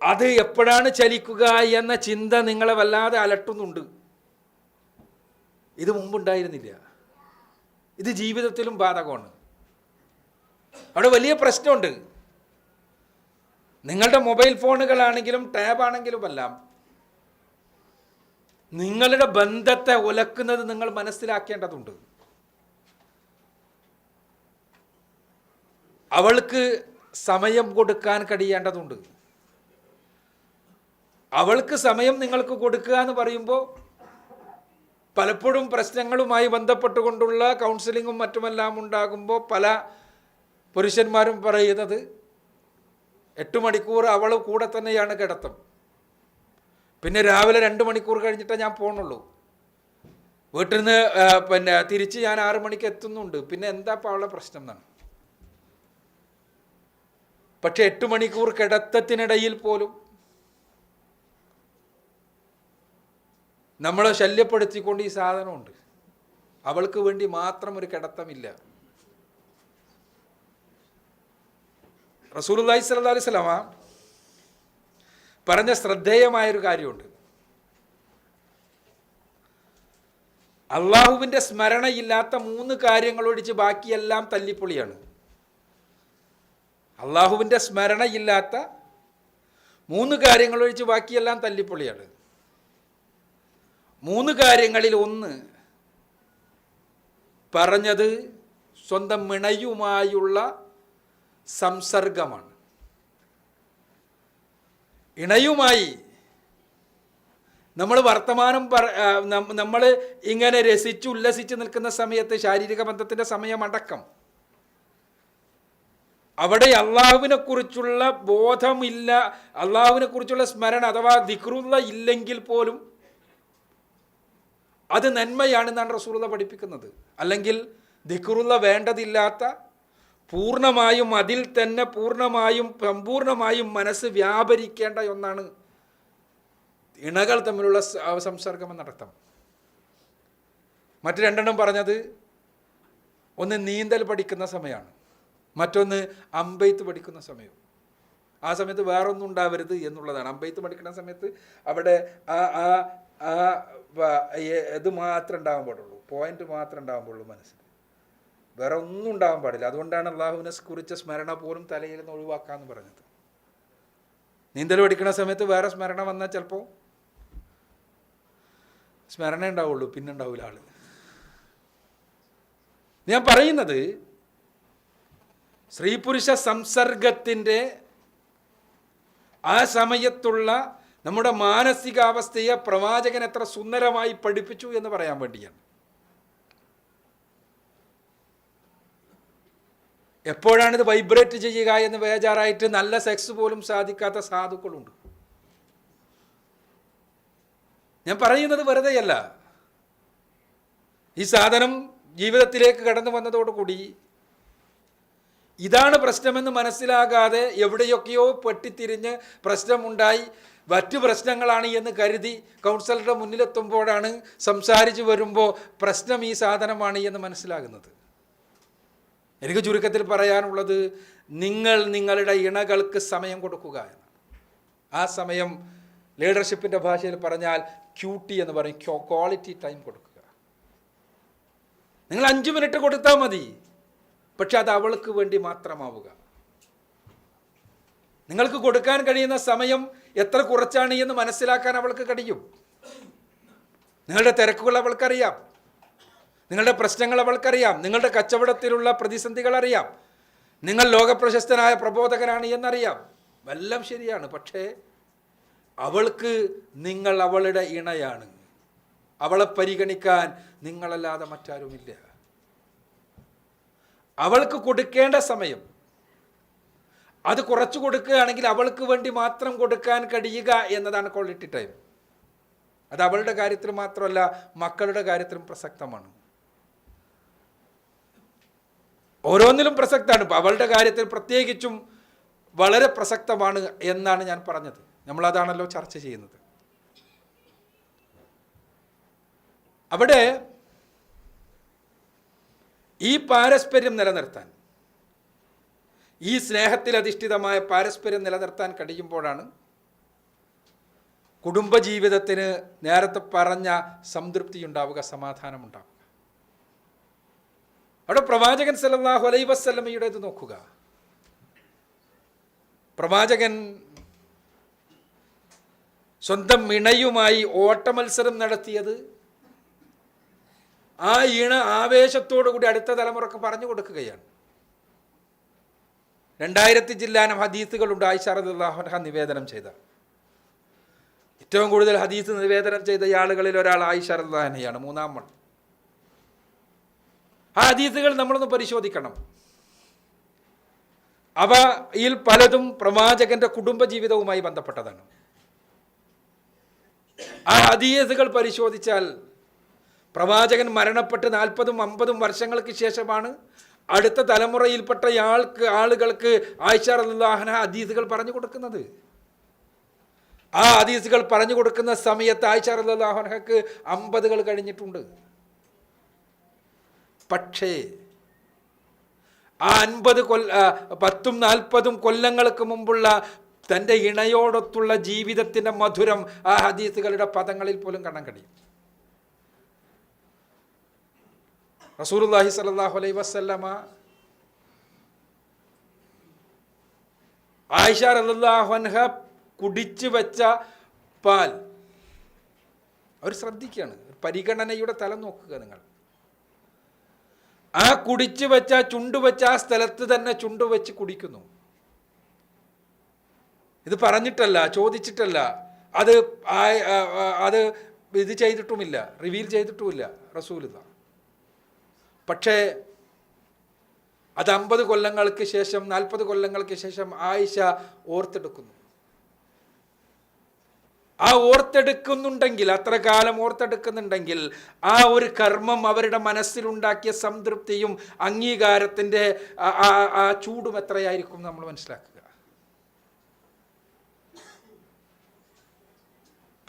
അത് എപ്പോഴാണ് ചലിക്കുക എന്ന ചിന്ത നിങ്ങളെ വല്ലാതെ അലട്ടുന്നുണ്ട്. ഇത് മുമ്പുണ്ടായിരുന്നില്ല. ഇത് ജീവിതത്തിലും ബാധകമാണ്. അവിടെ വലിയ പ്രശ്നമുണ്ട്. നിങ്ങളുടെ മൊബൈൽ ഫോണുകളാണെങ്കിലും ടാബാണെങ്കിലും എല്ലാം നിങ്ങളുടെ ബന്ധത്തെ ഉലക്കുന്നത് നിങ്ങൾ മനസ്സിലാക്കേണ്ടതുണ്ട്. അവൾക്ക് സമയം കൊടുക്കാൻ കഴിയേണ്ടതുണ്ട്. അവൾക്ക് സമയം നിങ്ങൾക്ക് കൊടുക്കുക എന്ന് പറയുമ്പോൾ പലപ്പോഴും പ്രശ്നങ്ങളുമായി ബന്ധപ്പെട്ടുകൊണ്ടുള്ള കൗൺസിലിങ്ങും മറ്റുമെല്ലാം ഉണ്ടാകുമ്പോൾ പല പുരുഷന്മാരും പറയുന്നത് 8 മണിക്കൂർ അവൾ കൂടെ തന്നെയാണ് കിടത്തം, പിന്നെ രാവിലെ 2 മണിക്കൂർ കഴിഞ്ഞിട്ടേ ഞാൻ പോകണുള്ളൂ, വീട്ടിൽ നിന്ന് തിരിച്ച് ഞാൻ 6 മണിക്ക് എത്തുന്നുണ്ട്, പിന്നെ എന്താ ഇപ്പോൾ അവളുടെ പ്രശ്നം എന്നാണ്. പക്ഷെ 8 മണിക്കൂർ കിടത്തത്തിനിടയിൽ പോലും നമ്മളെ ശല്യപ്പെടുത്തിക്കൊണ്ട് ഈ സാധനമുണ്ട്. അവൾക്ക് വേണ്ടി മാത്രം ഒരു കിടത്തമില്ല. റസൂലുള്ളാഹി സ്വല്ലല്ലാഹു അലൈഹി വസല്ലമ പറഞ്ഞ ശ്രദ്ധേയമായൊരു കാര്യമുണ്ട്. അള്ളാഹുവിൻ്റെ സ്മരണയില്ലാത്ത 3 കാര്യങ്ങൾ ഒഴിച്ച് ബാക്കിയെല്ലാം തല്ലിപ്പൊളിയാണ്. അള്ളാഹുവിൻ്റെ സ്മരണയില്ലാത്ത 3 കാര്യങ്ങൾ ഒഴിച്ച് ബാക്കിയെല്ലാം തല്ലിപ്പൊളിയാണ്. 3 കാര്യങ്ങളിൽ ഒന്ന് പറഞ്ഞത് സ്വന്തം ഇണയുമായുള്ള സംസർഗമാണ്. ഇണയുമായി നമ്മൾ വർത്തമാനം നമ്മൾ ഇങ്ങനെ രസിച്ച് ഉല്ലസിച്ച് നിൽക്കുന്ന സമയത്ത്, ശാരീരിക ബന്ധത്തിൻ്റെ സമയമടക്കം, അവിടെ അള്ളാഹുവിനെ കുറിച്ചുള്ള ബോധമില്ല, അള്ളാഹുവിനെ കുറിച്ചുള്ള സ്മരണ അഥവാ ദിക്റുള്ള ഇല്ലെങ്കിൽ പോലും അത് നന്മയാണെന്നാണ് റസൂലുള്ളാഹി പഠിപ്പിക്കുന്നത്. അല്ലെങ്കിൽ ദിക്റുള്ള വേണ്ടതില്ലാത്ത, പൂർണ്ണമായും അതിൽ തന്നെ സമ്പൂർണമായും മനസ്സ് വ്യാപരിക്കേണ്ട ഒന്നാണ് ഇണകൾ തമ്മിലുള്ള സംസർഗം എന്നർത്ഥം. മറ്റു 2 പറഞ്ഞത്, ഒന്ന് നീന്തൽ പഠിക്കുന്ന സമയമാണ്, മറ്റൊന്ന് അമ്പെയ്ത്ത് പഠിക്കുന്ന സമയം. ആ സമയത്ത് വേറൊന്നും ഉണ്ടാവരുത് എന്നുള്ളതാണ്. അമ്പെയ്ത്ത് പഠിക്കുന്ന സമയത്ത് അവിടെ ഇത് മാത്രം ഉണ്ടാകാൻ പാടുള്ളൂ, പോയിന്റ് മാത്രം ഉണ്ടാകാൻ പാടുള്ളൂ മനസ്സിൽ, വേറെ ഒന്നും ഉണ്ടാകാൻ പാടില്ല. അതുകൊണ്ടാണ് അള്ളാഹുവിനെ കുറിച്ച സ്മരണ പോലും തലയിൽ നിന്ന് ഒഴിവാക്കാമെന്ന് പറഞ്ഞത്. നീന്തൽ പഠിക്കുന്ന സമയത്ത് വേറെ സ്മരണ വന്നാൽ ചിലപ്പോൾ സ്മരണ ഉണ്ടാവുള്ളൂ, പിന്നെ ഉണ്ടാവില്ല ആള്. ഞാൻ പറയുന്നത് സ്ത്രീ പുരുഷ സംസർഗത്തിൻ്റെ ആ സമയത്തുള്ള നമ്മുടെ മാനസികാവസ്ഥയെ പ്രവാചകൻ എത്ര സുന്ദരമായി പഠിപ്പിച്ചു എന്ന് പറയാൻ വേണ്ടിയാണ്. എപ്പോഴാണിത് വൈബ്രേറ്റ് ചെയ്യുക എന്ന് ബേജാറായിട്ട് നല്ല സെക്സ് പോലും സാധിക്കാത്ത സാധുക്കളുണ്ട്. ഞാൻ പറയുന്നത് വെറുതെയല്ല. ഈ സാധനം ജീവിതത്തിലേക്ക് കടന്നു വന്നതോടുകൂടി ഇതാണ് പ്രശ്നമെന്ന് മനസ്സിലാകാതെ എവിടെയൊക്കെയോ പെട്ടിത്തിരിഞ്ഞ് പ്രശ്നമുണ്ടായി, മറ്റു പ്രശ്നങ്ങളാണ് എന്ന് കരുതി കൗൺസിലറുടെ മുന്നിലെത്തുമ്പോഴാണ്, സംസാരിച്ച് വരുമ്പോൾ പ്രശ്നം ഈ സാധനമാണ് എന്ന് മനസ്സിലാകുന്നത്. എനിക്ക് ചുരുക്കത്തിൽ പറയാനുള്ളത്, നിങ്ങൾ നിങ്ങളുടെ ഇണകൾക്ക് സമയം കൊടുക്കുക എന്നാണ്. ആ സമയം ലീഡർഷിപ്പിൻ്റെ ഭാഷയിൽ പറഞ്ഞാൽ ക്യൂട്ടി എന്ന് പറയും, ക്വാളിറ്റി ടൈം കൊടുക്കുക. നിങ്ങൾ 5 മിനിറ്റ് കൊടുത്താൽ മതി, പക്ഷെ അത് അവൾക്ക് വേണ്ടി മാത്രമാവുക. നിങ്ങൾക്ക് കൊടുക്കാൻ കഴിയുന്ന സമയം എത്ര കുറച്ചാണ് എന്ന് മനസ്സിലാക്കാൻ അവൾക്ക് കഴിയും. നിങ്ങളുടെ തിരക്കുകൾ അവൾക്കറിയാം, നിങ്ങളുടെ പ്രശ്നങ്ങൾ അവൾക്കറിയാം, നിങ്ങളുടെ കച്ചവടത്തിലുള്ള പ്രതിസന്ധികൾ അറിയാം, നിങ്ങൾ ലോകപ്രശസ്തനായ പ്രബോധകനാണ് എന്നറിയാം, എല്ലാം ശരിയാണ്. പക്ഷേ അവൾക്ക് നിങ്ങൾ അവളുടെ ഇണയാണ്. അവളെ പരിഗണിക്കാൻ നിങ്ങളല്ലാതെ മറ്റാരുമില്ല. അവൾക്ക് കൊടുക്കേണ്ട സമയം അത് കുറച്ച് കൊടുക്കുകയാണെങ്കിൽ അവൾക്ക് വേണ്ടി മാത്രം കൊടുക്കാൻ കഴിയുക എന്നതാണ് ക്വാളിറ്റി ടൈം. അത് അവളുടെ കാര്യത്തിൽ മാത്രമല്ല, മക്കളുടെ കാര്യത്തിലും പ്രസക്തമാണ്. ഓരോന്നിലും പ്രസക്തമാണ്. ഇപ്പം അവളുടെ കാര്യത്തിൽ പ്രത്യേകിച്ചും വളരെ പ്രസക്തമാണ് എന്നാണ് ഞാൻ പറഞ്ഞത്. നമ്മളതാണല്ലോ ചർച്ച ചെയ്യുന്നത്. അവിടെ ഈ പാരസ്പര്യം നിലനിർത്താൻ, ഈ സ്നേഹത്തിൽ അധിഷ്ഠിതമായ പാരസ്പര്യം നിലനിർത്താൻ കഴിയുമ്പോഴാണ് കുടുംബജീവിതത്തിന് നേരത്തെ പറഞ്ഞ സംതൃപ്തി ഉണ്ടാവുക, സമാധാനം ഉണ്ടാവുക. അവിടെ പ്രവാചകൻ സല്ലല്ലാഹു അലൈഹി വസല്ലമയുടേത് നോക്കുക. പ്രവാചകൻ സ്വന്തം ഇണയുമായി ഓട്ടമത്സരം നടത്തിയത് ആ ഇണ ആവേശത്തോടു കൂടി അടുത്ത തലമുറക്ക് പറഞ്ഞു കൊടുക്കുകയാണ്. 2000 ജില്ലാനം ഹദീസുകളുണ്ട് ആയിഷ റളിയല്ലാഹു അൻഹ നിവേദനം ചെയ്ത. ഏറ്റവും കൂടുതൽ ഹദീസ് നിവേദനം ചെയ്ത ആളുകളിൽ ഒരാൾ ആയിഷ റളിയല്ലാഹു അൻഹയാണ്, 3-ാം. ആ ഹദീസുകൾ നമ്മളൊന്ന് പരിശോധിക്കണം. അവയിൽ പലതും പ്രവാചകന്റെ കുടുംബജീവിതവുമായി ബന്ധപ്പെട്ടതാണ്. ആ ഹദീസുകൾ പരിശോധിച്ചാൽ പ്രവാചകൻ മരണപ്പെട്ട് 40-50 വർഷങ്ങൾക്ക് ശേഷമാണ് അടുത്ത തലമുറയിൽപ്പെട്ട ആളുകൾക്ക് ആയിഷ റളിയല്ലാഹു അൻഹ ഹദീസുകൾ പറഞ്ഞു കൊടുക്കുന്നത്. ആ ഹദീസുകൾ പറഞ്ഞു കൊടുക്കുന്ന സമയത്ത് ആയിഷ റളിയല്ലാഹു അൻഹക്ക് 50 കഴിഞ്ഞിട്ടുണ്ട്. പക്ഷേ ആ 10-40 കൊല്ലങ്ങൾക്ക് മുമ്പുള്ള തൻ്റെ ഇണയോടൊത്തുള്ള ജീവിതത്തിൻ്റെ മധുരം ആ ഹദീസുകളുടെ പദങ്ങളിൽ പോലും കാണാൻ കഴിയും. റസൂലുള്ളാഹി സ്വല്ലല്ലാഹു അലൈഹി വസല്ലമ ആയിഷ റളിയല്ലാഹു അൻഹ കുടിച്ചു വെച്ച പാൽ അവർ ശ്രദ്ധിക്കുകയാണ്. പരിഗണനയുടെ തലം നോക്കുക നിങ്ങൾ. ആ കുടിച്ചു വെച്ച ചുണ്ടുവെച്ച ആ സ്ഥലത്ത് തന്നെ ചുണ്ടുവെച്ച് കുടിക്കുന്നു. ഇത് പറഞ്ഞിട്ടല്ല, ചോദിച്ചിട്ടല്ല, അത് ഇത് ചെയ്തിട്ടുമില്ല, റിവീൽ ചെയ്തിട്ടുമില്ല റസൂലുള്ളാഹി. പക്ഷേ അത് 50 കൊല്ലങ്ങൾക്ക് ശേഷം 40 കൊല്ലങ്ങൾക്ക് ശേഷം ആയിഷ ഓർത്തെടുക്കുന്നു. ആ ഓർത്തെടുക്കുന്നുണ്ടെങ്കിൽ, അത്ര കാലം ഓർത്തെടുക്കുന്നുണ്ടെങ്കിൽ ആ ഒരു കർമ്മം അവരുടെ മനസ്സിലുണ്ടാക്കിയ സംതൃപ്തിയും അംഗീകാരത്തിൻ്റെ ആ ചൂടും എത്രയായിരിക്കും നമ്മൾ മനസ്സിലാക്കുക.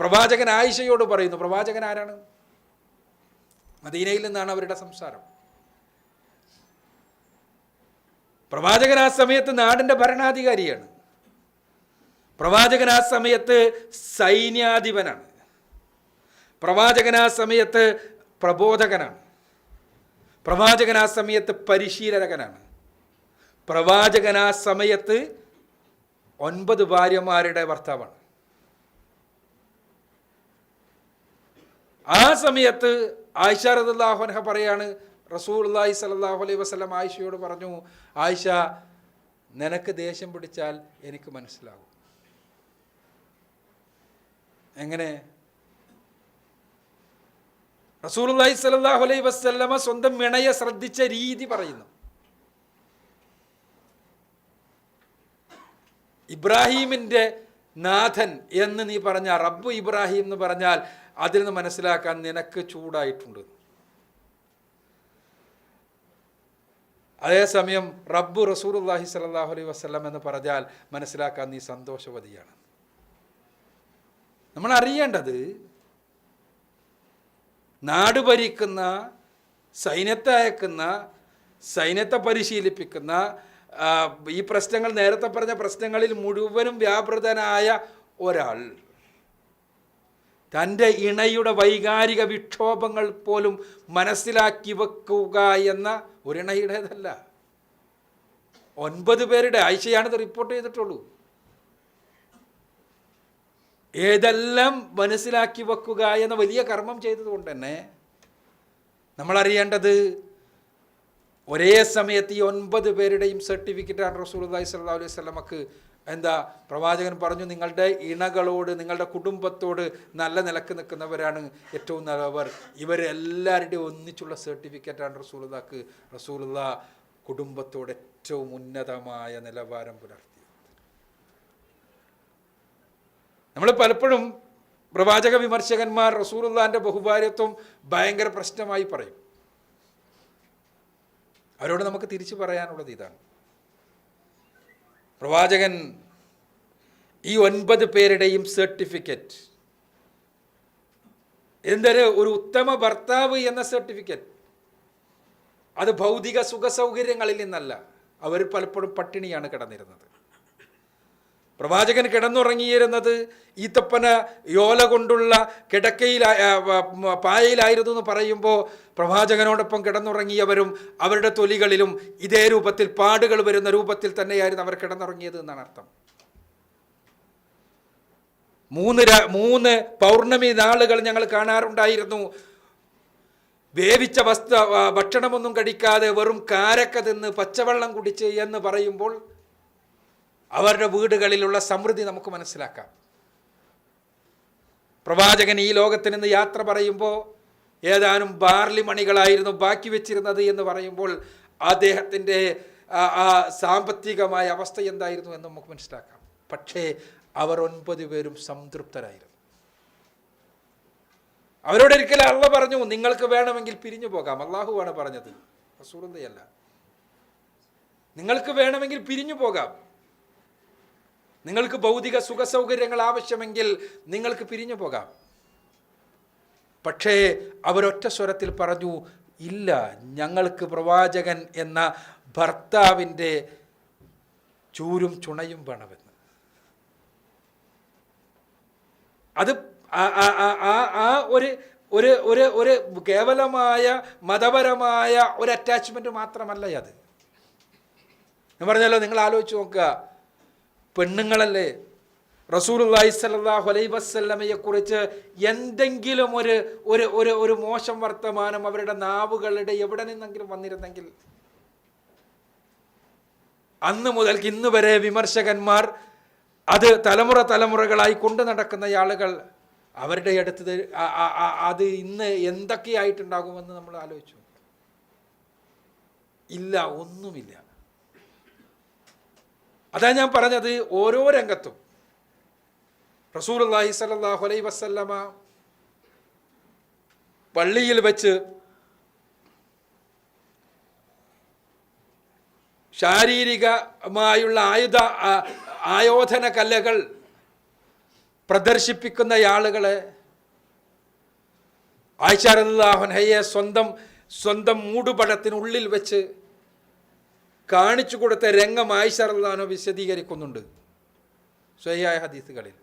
പ്രവാചകൻ ആയിഷയോട് പറയുന്നു. പ്രവാചകൻ ആരാണ്? മദീനയിൽ നിന്നാണ് അവരുടെ സംസാരം. പ്രവാചകൻ ആ സമയത്ത് നാടിൻ്റെ ഭരണാധികാരിയാണ്. പ്രവാചകൻ ആ സമയത്ത് സൈന്യാധിപനാണ്. പ്രവാചകൻ ആ സമയത്ത് പ്രബോധകനാണ്. പ്രവാചകൻ ആ സമയത്ത് പരിശീലകനാണ്. പ്രവാചകൻ ആ സമയത്ത് 9 ഭാര്യമാരുടെ ഭർത്താവാണ്. ആ സമയത്ത് ആയിഷ റളിയല്ലാഹു അൻഹ പറയാണ്, റസൂലുള്ളാഹി സ്വല്ലല്ലാഹു അലൈഹി വസല്ലം ആയിഷയോട് പറഞ്ഞു, ആയിഷ, നിനക്ക് ദേഷ്യം പിടിച്ചാൽ എനിക്ക് മനസ്സിലാകും. എങ്ങനെ? റസൂലുള്ളാഹി സ്വല്ലല്ലാഹു അലൈഹി വസല്ലമ സ്വന്തം ഇണയെ ശ്രദ്ധിച്ച രീതി പറയുന്നു. ഇബ്രാഹീമിൻ്റെ നാഥൻ എന്ന് നീ പറഞ്ഞ റബ്ബ് ഇബ്രാഹിം എന്ന് പറഞ്ഞാൽ അതിൽ നിന്ന് മനസ്സിലാക്കാൻ നിനക്ക് ചൂടായിട്ടുണ്ട്. അതേസമയം റബ്ബ് റസൂലുള്ളാഹി സ്വല്ലല്ലാഹു അലൈഹി വസല്ലം എന്ന് പറഞ്ഞാൽ മനസ്സിലാക്കാൻ നീ സന്തോഷവതിയാണ്. നമ്മൾ അറിയേണ്ടത്, നാട് ഭരിക്കുന്ന, സൈന്യത്തെ അയക്കുന്ന, സൈന്യത്തെ പരിശീലിപ്പിക്കുന്ന, ഈ പ്രശ്നങ്ങൾ, നേരത്തെ പറഞ്ഞ പ്രശ്നങ്ങളിൽ മുഴുവനും വ്യാപൃതനായ ഒരാൾ തൻ്റെ ഇണയുടെ വൈകാരിക വിക്ഷോഭങ്ങൾ പോലും മനസ്സിലാക്കി വെക്കുക എന്ന ഒരിണയുടേതല്ല, 9 പേരുടെ. ആയിഷയാണിത് റിപ്പോർട്ട് ചെയ്തിട്ടുള്ളൂ. ഏതെല്ലാം മനസ്സിലാക്കി വെക്കുക എന്ന വലിയ കർമ്മം ചെയ്തതുകൊണ്ട് തന്നെ നമ്മളറിയേണ്ടത്, ഒരേ സമയത്ത് ഈ 9 പേരുടെയും സർട്ടിഫിക്കറ്റാണ് റസൂലുള്ളാഹി സ്വല്ലല്ലാഹു അലൈഹി വസല്ലമക്ക്. എന്താ? പ്രവാചകൻ പറഞ്ഞു, നിങ്ങളുടെ ഇണകളോട്, നിങ്ങളുടെ കുടുംബത്തോട് നല്ല നിലക്ക് നിൽക്കുന്നവരാണ് ഏറ്റവും നല്ലവർ. ഇവരെല്ലാവരുടെയും ഒന്നിച്ചുള്ള സർട്ടിഫിക്കറ്റാണ് റസൂലുള്ളാഹിക്ക്. റസൂലുള്ളാഹി കുടുംബത്തോട് ഏറ്റവും ഉന്നതമായ നിലവാരം പുലർത്തി. നമ്മൾ പലപ്പോഴും പ്രവാചക വിമർശകന്മാർ റസൂലുള്ളാഹിൻ്റെ ബഹുഭാര്യത്വം ഭയങ്കര പ്രശ്നമായി പറയും. അവരോട് നമുക്ക് തിരിച്ചു പറയാനുള്ളത് ഇതാണ്. പ്രവാചകൻ ഈ 9 പേരുടെയും സർട്ടിഫിക്കറ്റ്, എന്തൊരു ഒരു ഉത്തമ ഭർത്താവ് എന്ന സർട്ടിഫിക്കറ്റ്, അത് ഭൗതിക സുഖ സൗകര്യങ്ങളിൽ നിന്നല്ല. അവർ പലപ്പോഴും പട്ടിണിയാണ് കിടന്നിരുന്നത്. പ്രവാചകൻ കിടന്നുറങ്ങിയിരുന്നത് ഈത്തപ്പന യോല കൊണ്ടുള്ള പായയിലായിരുന്നു എന്ന് പറയുമ്പോൾ പ്രവാചകനോടൊപ്പം കിടന്നുറങ്ങിയവരും അവരുടെ തൊലികളിലും ഇതേ രൂപത്തിൽ പാടുകൾ വരുന്ന രൂപത്തിൽ തന്നെയായിരുന്നു അവർ കിടന്നുറങ്ങിയത് എന്നാണ് അർത്ഥം. മൂന്ന് പൗർണമി നാളുകൾ ഞങ്ങൾ കാണാറുണ്ടായിരുന്നു. വേവിച്ച ഭക്ഷണമൊന്നും കഴിക്കാതെ വെറും കാരക്ക തിന്ന് പച്ചവെള്ളം കുടിച്ച് എന്ന് പറയുമ്പോൾ അവരുടെ വീടുകളിലുള്ള സമൃദ്ധി നമുക്ക് മനസ്സിലാക്കാം. പ്രവാചകൻ ഈ ലോകത്തിൽ നിന്ന് യാത്ര പറയുമ്പോൾ ഏതാനും ബാർലി മണികളായിരുന്നു ബാക്കി വെച്ചിരുന്നത് എന്ന് പറയുമ്പോൾ അദ്ദേഹത്തിൻ്റെ സാമ്പത്തികമായ അവസ്ഥ എന്തായിരുന്നു എന്ന് നമുക്ക് മനസ്സിലാക്കാം. പക്ഷേ അവർ 9 പേരും സംതൃപ്തരായിരുന്നു. അവരോട് ഒരിക്കലും അള്ളാഹു പറഞ്ഞു, നിങ്ങൾക്ക് വേണമെങ്കിൽ പിരിഞ്ഞു പോകാം. അള്ളാഹുവാണ് പറഞ്ഞത്, റസൂലുള്ളാഹിയല്ല. നിങ്ങൾക്ക് വേണമെങ്കിൽ പിരിഞ്ഞു പോകാം, നിങ്ങൾക്ക് ഭൗതിക സുഖ സൗകര്യങ്ങൾ ആവശ്യമെങ്കിൽ നിങ്ങൾക്ക് പിരിഞ്ഞു പോകാം. പക്ഷേ അവരൊറ്റ സ്വരത്തിൽ പറഞ്ഞു, ഇല്ല, ഞങ്ങൾക്ക് പ്രവാചകൻ എന്ന ഭർത്താവിൻ്റെ ചൂരും ചുണയും വേണമെന്ന്. അത് ഒരു കേവലമായ മതപരമായ ഒരു അറ്റാച്ച്മെന്റ് മാത്രമല്ല അത്. ഞാൻ പറഞ്ഞല്ലോ, നിങ്ങൾ ആലോചിച്ച് നോക്കുക, പെണ്ണുങ്ങളല്ലേ റസൂലുള്ളാഹി സ്വല്ലല്ലാഹു അലൈഹി വസല്ലമയെ കുറിച്ച് എന്തെങ്കിലും ഒരു മോശം വർത്തമാനം അവരുടെ നാവുകളുടെ എവിടെ നിന്നെങ്കിലും വന്നിരുന്നെങ്കിൽ അന്ന് മുതൽക്ക് ഇന്ന് വരെ വിമർശകന്മാർ അത് തലമുറകളായി കൊണ്ടു നടക്കുന്ന ആളുകൾ അവരുടെ അടുത്ത് അത് ഇന്ന് എന്തൊക്കെയായിട്ടുണ്ടാകുമെന്ന് നമ്മൾ ആലോചിച്ചു. ഇല്ല, ഒന്നുമില്ല. അതാ ഞാൻ പറഞ്ഞത്, ഓരോ രംഗത്തും റസൂലുള്ളാഹി സ്വല്ലല്ലാഹു അലൈഹി വസല്ലമ പള്ളിയിൽ വെച്ച് ശാരീരികമായുള്ള ആയോധന കലകൾ പ്രദർശിപ്പിക്കുന്ന ആളുകളെ ആയിഷ റളിയല്ലാഹു അൻഹയെ സ്വന്തം മൂടുപടത്തിനുള്ളിൽ വെച്ച് കാണിച്ചു കൊടുത്ത രംഗം ആയിഷ റളിയല്ലാഹു അൻഹ വിശദീകരിക്കുന്നുണ്ട് സ്വഹീഹായ ഹദീസുകളിൽ.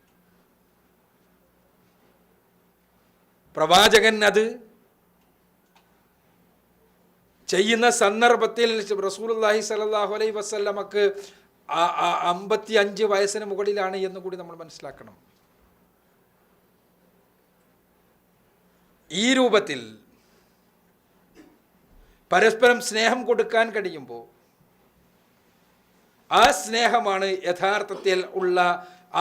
പ്രവാചകൻ അത് ചെയ്യുന്ന സന്ദർഭത്തിൽ റസൂലുള്ളാഹി സ്വല്ലല്ലാഹു അലൈഹി വസല്ലമക്ക് 55 വയസ്സിന് മുകളിലാണ് എന്ന് കൂടി നമ്മൾ മനസ്സിലാക്കണം. ഈ രൂപത്തിൽ പരസ്പരം സ്നേഹം കൊടുക്കാൻ കഴിയുമ്പോൾ ആ സ്നേഹമാണ് യഥാർത്ഥത്തിൽ ഉള്ള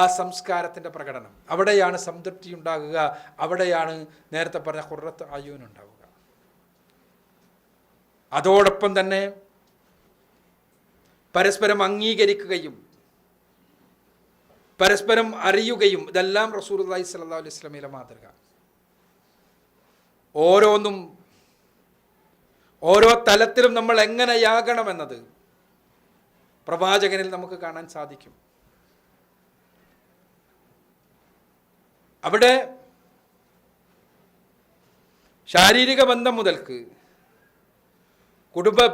ആ സംസ്കാരത്തിൻ്റെ പ്രകടനം. അവിടെയാണ് സംതൃപ്തി ഉണ്ടാകുക, അവിടെയാണ് നേരത്തെ പറഞ്ഞ ഖുർറത്ത് അയ്യൂൻ ഉണ്ടാവുക. അതോടൊപ്പം തന്നെ പരസ്പരം അംഗീകരിക്കുകയും പരസ്പരം അറിയുകയും, ഇതെല്ലാം റസൂലുള്ളാഹി സ്വല്ലല്ലാഹു അലൈഹി വസല്ലമയുടെ മാതൃക. ഓരോന്നും ഓരോ തലത്തിലും നമ്മൾ എങ്ങനെയാകണമെന്നത് പ്രവാചകനിൽ നമുക്ക് കാണാൻ സാധിക്കും. അവിടെ ശാരീരിക ബന്ധം മുതൽക്ക്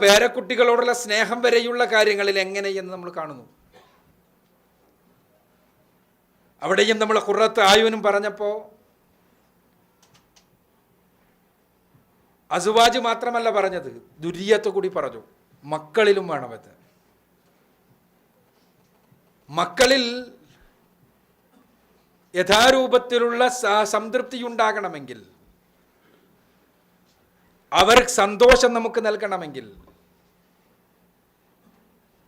പേരക്കുട്ടികളോടുള്ള സ്നേഹം വരെയുള്ള കാര്യങ്ങളിൽ എങ്ങനെയെന്ന് നമ്മൾ കാണുന്നു. അവിടെയും നമ്മൾ ഖുർറത്ത് ആയുനും പറഞ്ഞപ്പോൾ അസുവാജ് മാത്രമല്ല പറഞ്ഞത്, ദുരിയത്ത് കൂടി പറഞ്ഞു. മക്കളിലും വേണമത്. മക്കളിൽ യഥാരൂപത്തിലുള്ള സംതൃപ്തി ഉണ്ടാകണമെങ്കിൽ, അവർക്ക് സന്തോഷം നമുക്ക് നൽകണമെങ്കിൽ,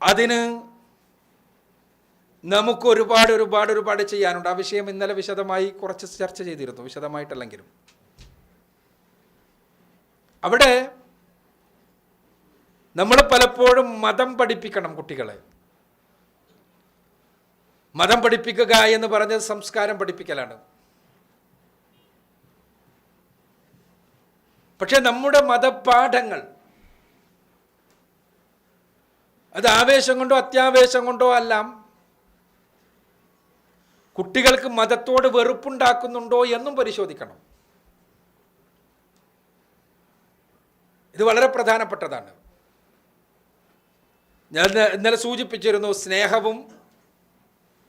അതിന് നമുക്ക് ഒരുപാട് ചെയ്യാനുണ്ട്. ആ വിഷയം ഇന്നലെ വിശദമായി കുറച്ച് ചർച്ച ചെയ്തിരുന്നു, വിശദമായിട്ടല്ലെങ്കിലും. അവിടെ നമ്മൾ പലപ്പോഴും മതം പഠിപ്പിക്കണം കുട്ടികളെ. മതം പഠിപ്പിക്കുക എന്ന് പറഞ്ഞത് സംസ്കാരം പഠിപ്പിക്കലാണ്. പക്ഷെ നമ്മുടെ മതപാഠങ്ങൾ അത് ആവേശം കൊണ്ടോ അത്യാവേശം കൊണ്ടോ എല്ലാം കുട്ടികൾക്ക് മതത്തോട് വെറുപ്പുണ്ടാക്കുന്നുണ്ടോ എന്നും പരിശോധിക്കണം. ഇത് വളരെ പ്രധാനപ്പെട്ടതാണ്. ഞാൻ ഇന്നലെ സൂചിപ്പിച്ചിരുന്നു, സ്നേഹവും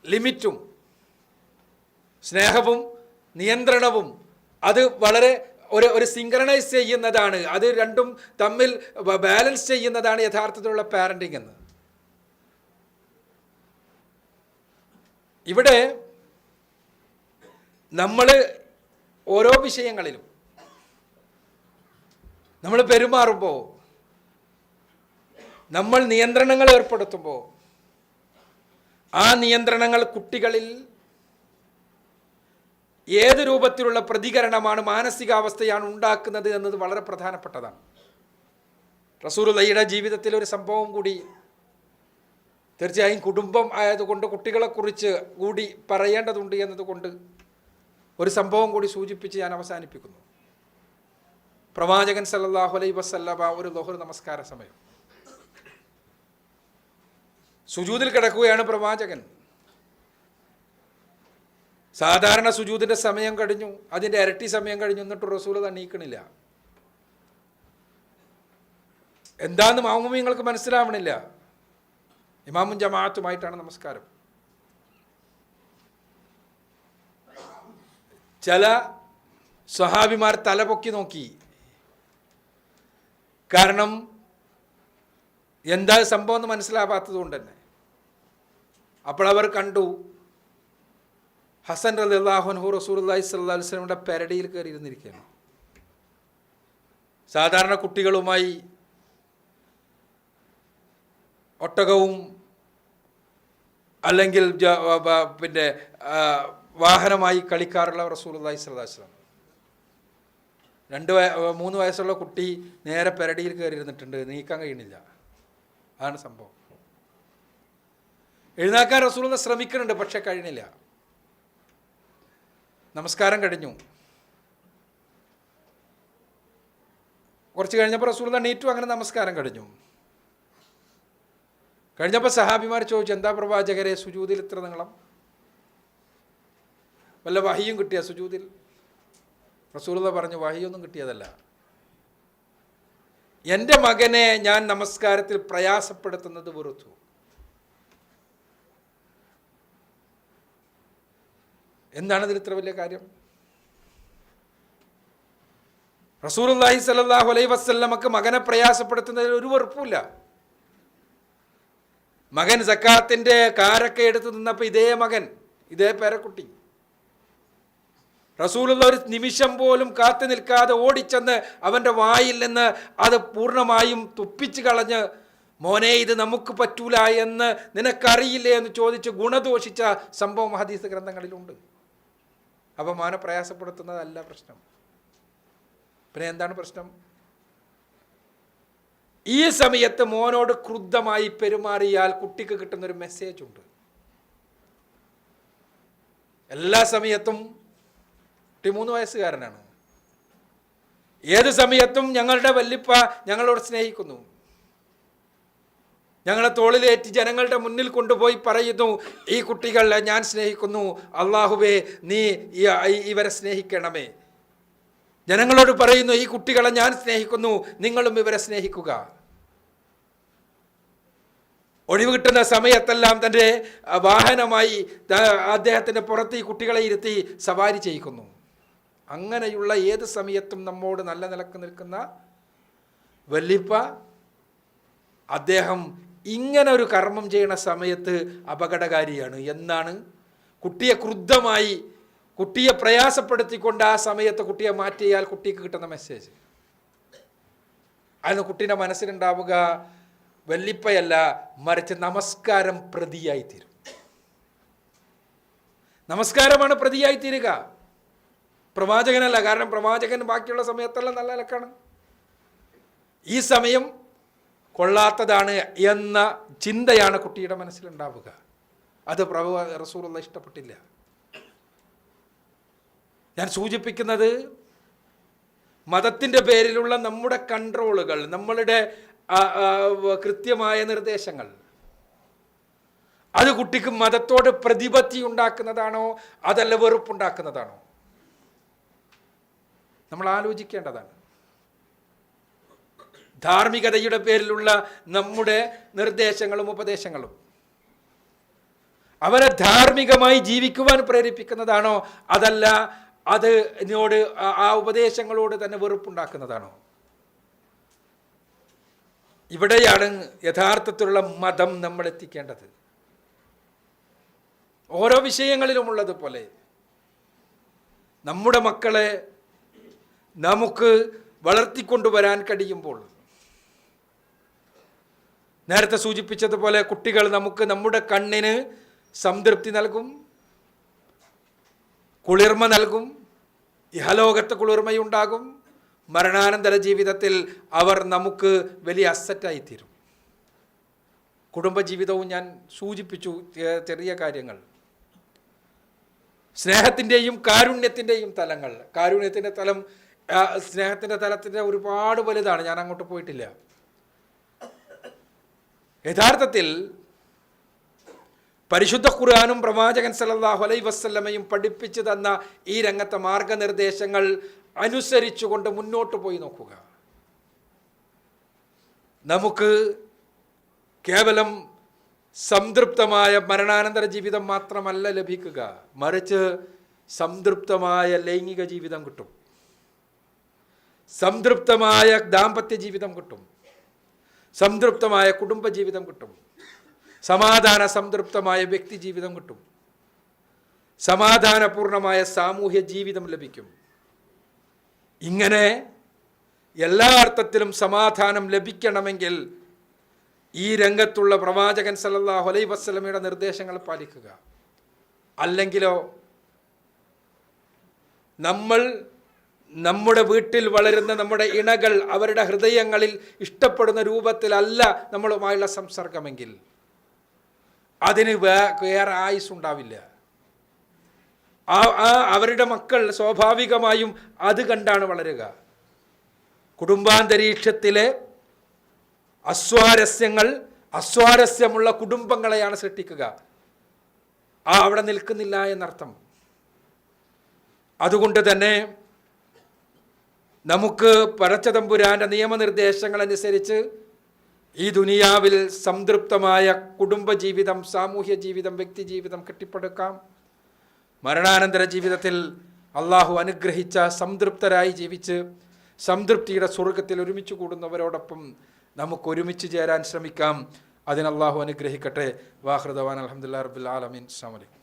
ലിമിറ്റും, സ്നേഹവും നിയന്ത്രണവും അത് വളരെ ഒരു സിങ്ക്രണൈസ് ചെയ്യുന്നതാണ്. അത് രണ്ടും തമ്മിൽ ബാലൻസ് ചെയ്യുന്നതാണ് യഥാർത്ഥത്തിലുള്ള പാരന്റിങ് എന്ന്. ഇവിടെ നമ്മൾ ഓരോ വിഷയങ്ങളിലും നമ്മൾ പെരുമാറുമ്പോൾ, നമ്മൾ നിയന്ത്രണങ്ങൾ ഏർപ്പെടുത്തുമ്പോൾ, ആ നിയന്ത്രണങ്ങൾ കുട്ടികളിൽ ഏത് രൂപത്തിലുള്ള പ്രതികരണമാണ്, മാനസികാവസ്ഥയാണ് ഉണ്ടാക്കുന്നത് എന്നത് വളരെ പ്രധാനപ്പെട്ടതാണ്. റസൂലുള്ളാഹിയുടെ ജീവിതത്തിൽ ഒരു സംഭവം കൂടി, തീർച്ചയായും കുടുംബം ആയതുകൊണ്ട് കുട്ടികളെക്കുറിച്ച് കൂടി പറയേണ്ടതുണ്ട് എന്നതുകൊണ്ട് ഒരു സംഭവം കൂടി സൂചിപ്പിച്ച് ഞാൻ അവസാനിപ്പിക്കുന്നു. പ്രവാചകൻ സല്ലല്ലാഹു അലൈഹി വസല്ലമ ഒരു ളുഹർ നമസ്കാര സമയം സുജൂദിൽ കിടക്കുകയാണ് പ്രവാചകൻ. സാധാരണ സുജൂദിന്റെ സമയം കഴിഞ്ഞു, അതിൻ്റെ ഇരട്ടി സമയം കഴിഞ്ഞു, എന്നിട്ട് റസൂൽ എണീക്കണില്ല. എന്താന്ന് മാമുമിങ്ങൾക്ക് മനസ്സിലാവണില്ല. ഇമാമും ജമാഅത്തുമായിട്ടാണ് നമസ്കാരം. ചില സ്വഹാബിമാർ തലപൊക്കി നോക്കി. കാരണം എന്താ സംഭവം എന്ന് മനസ്സിലാവാത്തത് കൊണ്ട് തന്നെ. അപ്പോൾ അവർ കണ്ടു ഹസൻ റളിയല്ലാഹു അൻഹു റസൂലുള്ളാഹി സ്വല്ലല്ലാഹു അലൈഹി വസല്ലമയുടെ പെരടിയിൽ കയറി ഇരുന്നിരിക്കുകയാണ്. സാധാരണ കുട്ടികളുമായി ഒട്ടകവും അല്ലെങ്കിൽ പിന്നെ വാഹനമായി കളിക്കാറുള്ള റസൂലുള്ളാഹി സ്വല്ലല്ലാഹു അലൈഹി വസല്ലം 3 വയസ്സുള്ള കുട്ടി നേരെ പെരടിയിൽ കയറി ഇരുന്നിട്ടുണ്ട്, നീക്കാൻ കഴിയണില്ല. അതാണ് സംഭവം. എഴുന്നേക്കാൻ റസൂലുള്ളാഹി ശ്രമിക്കുന്നുണ്ട്, പക്ഷെ കഴിയണില്ല. നമസ്കാരം കഴിഞ്ഞു. കുറച്ച് കഴിഞ്ഞപ്പോൾ റസൂലുള്ളാഹി എണീറ്റു. അങ്ങനെ നമസ്കാരം കഴിഞ്ഞപ്പോൾ സഹാബിമാർ ചോദിച്ചു, എന്താ പ്രവാചകരെ സുജൂദിൽ ഇത്ര നീളം? വല്ല വഹിയും കിട്ടിയ സുജൂദിൽ? റസൂലുള്ളാഹി പറഞ്ഞു, വഹിയൊന്നും കിട്ടിയതല്ല. എൻ്റെ മകനെ ഞാൻ നമസ്കാരത്തിൽ പ്രയാസപ്പെടുത്തുന്നത് വെറുത്തു. എന്താണ് ഇതിൽ ഇത്ര വലിയ കാര്യം? റസൂലുള്ളാഹി സ്വല്ലല്ലാഹു അലൈഹി വസല്ലമക്ക് മകനെ പ്രയാസപ്പെടുത്തുന്നതിൽ ഒരു വെറുപ്പുമില്ല. മകൻ സക്കാത്തിൻ്റെ കാരൊക്കെ എടുത്ത് നിന്നപ്പോൾ ഇതേ പേരക്കുട്ടി റസൂലുള്ള ഒരു നിമിഷം പോലും കാത്തു നിൽക്കാതെ ഓടിച്ചെന്ന് അവൻ്റെ വായിൽ നിന്ന് അത് പൂർണ്ണമായും തുപ്പിച്ച് കളഞ്ഞ്, മോനെ ഇത് നമുക്ക് പറ്റൂല എന്ന് നിനക്കറിയില്ലേ എന്ന് ചോദിച്ച് ഗുണദോഷിച്ച സംഭവം ഹദീസ് ഗ്രന്ഥങ്ങളിലുണ്ട്. അപ്പം മോനെ പ്രയാസപ്പെടുത്തുന്നതല്ല പ്രശ്നം. പിന്നെ എന്താണ് പ്രശ്നം? ഈ സമയത്ത് മോനോട് ക്രുദ്ധമായി പെരുമാറിയാൽ കുട്ടിക്ക് കിട്ടുന്നൊരു മെസ്സേജ് ഉണ്ട്. എല്ലാ സമയത്തും 3 വയസ്സുകാരനാണ്. ഏത് സമയത്തും ഞങ്ങളുടെ വല്ലിപ്പ ഞങ്ങളോട് സ്നേഹിക്കുന്നു, ഞങ്ങളെ തോളിലേറ്റി ജനങ്ങളുടെ മുന്നിൽ കൊണ്ടുപോയി പറയുന്നു, ഈ കുട്ടികളെ ഞാൻ സ്നേഹിക്കുന്നു, അള്ളാഹുവേ നീ ഇവരെ സ്നേഹിക്കണമേ. ജനങ്ങളോട് പറയുന്നു, ഈ കുട്ടികളെ ഞാൻ സ്നേഹിക്കുന്നു, നിങ്ങളും ഇവരെ സ്നേഹിക്കുക. ഒഴിവ് കിട്ടുന്ന സമയത്തെല്ലാം തൻ്റെ വാഹനമായി അദ്ദേഹത്തിൻ്റെ പുറത്ത് ഈ കുട്ടികളെ ഇരുത്തി സവാരി ചെയ്യിക്കുന്നു. അങ്ങനെയുള്ള ഏത് സമയത്തും നമ്മോട് നല്ല നിലക്ക് നിൽക്കുന്ന വല്ലിപ്പ അദ്ദേഹം ഇങ്ങനെ ഒരു കർമ്മം ചെയ്യുന്ന സമയത്ത് അപകടകാരിയാണ് എന്നാണ് കുട്ടിയെ ക്രുദ്ധമായി കുട്ടിയെ പ്രയാസപ്പെടുത്തിക്കൊണ്ട് ആ സമയത്ത് കുട്ടിയെ മാറ്റിയാൽ കുട്ടിക്ക് കിട്ടുന്ന മെസ്സേജ്. അതിന് കുട്ടീൻ്റെ മനസ്സിലുണ്ടാവുക വല്ലിപ്പയല്ല, മറിച്ച് നമസ്കാരം പ്രതിയായിത്തീരും. നമസ്കാരമാണ് പ്രതിയായിത്തീരുക, പ്രവാചകനല്ല. കാരണം പ്രവാചകൻ ബാക്കിയുള്ള സമയത്തെല്ലാം നല്ല നിലക്കാണ്. ഈ സമയം കൊള്ളാത്തതാണ് എന്ന ചിന്തയാണ് കുട്ടിയുടെ മനസ്സിലുണ്ടാവുക. അത് റസൂലുള്ളാഹി ഇഷ്ടപ്പെട്ടില്ല. ഞാൻ സൂചിപ്പിക്കുന്നത് മതത്തിൻ്റെ പേരിലുള്ള നമ്മുടെ കൺട്രോളുകൾ, നമ്മളുടെ കൃത്യമായ നിർദ്ദേശങ്ങൾ, അത് കുട്ടിക്ക് മതത്തോട് പ്രതിപത്തി ഉണ്ടാക്കുന്നതാണോ അതല്ല വെറുപ്പുണ്ടാക്കുന്നതാണോ? നമ്മൾ ആലോചിക്കേണ്ടതാണ്. ധാർമ്മികതയുടെ പേരിലുള്ള നമ്മുടെ നിർദ്ദേശങ്ങളും ഉപദേശങ്ങളും അവരെ ധാർമ്മികമായി ജീവിക്കുവാൻ പ്രേരിപ്പിക്കുന്നതാണോ അതല്ല അതിനോട് ആ ഉപദേശങ്ങളോട് തന്നെ വെറുപ്പുണ്ടാക്കുന്നതാണോ? ഇവിടെയാണ് യഥാർത്ഥത്തിലുള്ള മതം നമ്മൾ എത്തിക്കേണ്ടത്. ഓരോ വിഷയങ്ങളിലുമുള്ളതുപോലെ നമ്മുടെ മക്കളെ നമുക്ക് വളർത്തിക്കൊണ്ടുവരാൻ കഴിയുമ്പോൾ, നേരത്തെ സൂചിപ്പിച്ചതുപോലെ കുട്ടികൾ നമുക്ക് നമ്മുടെ കണ്ണിന് സംതൃപ്തി നൽകും, കുളിർമ നൽകും, ഇഹലോകത്ത് കുളിർമയുണ്ടാകും, മരണാനന്തര ജീവിതത്തിൽ അവർ നമുക്ക് വലിയ അസറ്റായിത്തീരും. കുടുംബജീവിതവും ഞാൻ സൂചിപ്പിച്ചു, ചെറിയ കാര്യങ്ങൾ. സ്നേഹത്തിൻ്റെയും കാരുണ്യത്തിൻ്റെയും തലങ്ങൾ. കാരുണ്യത്തിൻ്റെ തലം സ്നേഹത്തിൻ്റെ തലത്തിൻ്റെ ഒരുപാട് വലുതാണ്, ഞാൻ അങ്ങോട്ട് പോയിട്ടില്ല. യഥാർത്ഥത്തിൽ പരിശുദ്ധ ഖുർആനും പ്രവാചകൻ സല്ലല്ലാഹു അലൈഹി വസല്ലമയും പഠിപ്പിച്ചു തന്ന ഈ രംഗത്തെ മാർഗനിർദ്ദേശങ്ങൾ അനുസരിച്ചുകൊണ്ട് മുന്നോട്ട് പോയി നോക്കുക. നമുക്ക് കേവലം സംതൃപ്തമായ മരണാനന്തര ജീവിതം മാത്രമല്ല ലഭിക്കുക, മറിച്ച് സംതൃപ്തമായ ലൈംഗിക ജീവിതം കിട്ടും, സംതൃപ്തമായ ദാമ്പത്യ ജീവിതം കിട്ടും, സംതൃപ്തമായ കുടുംബജീവിതം കിട്ടും, സമാധാന സംതൃപ്തമായ വ്യക്തി ജീവിതം കിട്ടും, സമാധാനപൂർണമായ സാമൂഹ്യ ജീവിതം ലഭിക്കും. ഇങ്ങനെ എല്ലാ അർത്ഥത്തിലും സമാധാനം ലഭിക്കണമെങ്കിൽ ഈ രംഗത്തുള്ള പ്രവാചകൻ സല്ലല്ലാഹു അലൈഹി വസല്ലമയുടെ നിർദ്ദേശങ്ങൾ പാലിക്കുക. അല്ലെങ്കിലോ നമ്മൾ നമ്മുടെ വീട്ടിൽ വളരുന്ന നമ്മുടെ ഇണകൾ അവരുടെ ഹൃദയങ്ങളിൽ ഇഷ്ടപ്പെടുന്ന രൂപത്തിലല്ല നമ്മളുമായുള്ള സംസർഗമെങ്കിൽ അതിന് വേറെ ആയുസ് ഉണ്ടാവില്ല. അവരുടെ മക്കൾ സ്വാഭാവികമായും അത് കണ്ടാണ് വളരുക. കുടുംബാന്തരീക്ഷത്തിലെ അസ്വാരസ്യമുള്ള കുടുംബങ്ങളെയാണ് സൃഷ്ടിക്കുക. അവിടെ നിൽക്കുന്നില്ല എന്നർത്ഥം. അതുകൊണ്ട് തന്നെ നമുക്ക് പടച്ചതമ്പുരാൻ്റെ നിയമനിർദ്ദേശങ്ങൾ അനുസരിച്ച് ഈ ദുനിയാവിൽ സംതൃപ്തമായ കുടുംബജീവിതം, സാമൂഹ്യ ജീവിതം, വ്യക്തി ജീവിതം കെട്ടിപ്പടുക്കാം. മരണാനന്തര ജീവിതത്തിൽ അള്ളാഹു അനുഗ്രഹിച്ച സംതൃപ്തരായി ജീവിച്ച് സംതൃപ്തിയുടെ സ്വർഗത്തിൽ ഒരുമിച്ച് കൂടുന്നവരോടൊപ്പം നമുക്ക് ഒരുമിച്ച് ചേരാൻ ശ്രമിക്കാം. അതിന് അള്ളാഹു അനുഗ്രഹിക്കട്ടെ. വാഹൃദവാൻ അൽഹംദുലില്ലാഹി റബ്ബിൽ ആലമീൻ. അസ്സലാമു അലൈക്കും.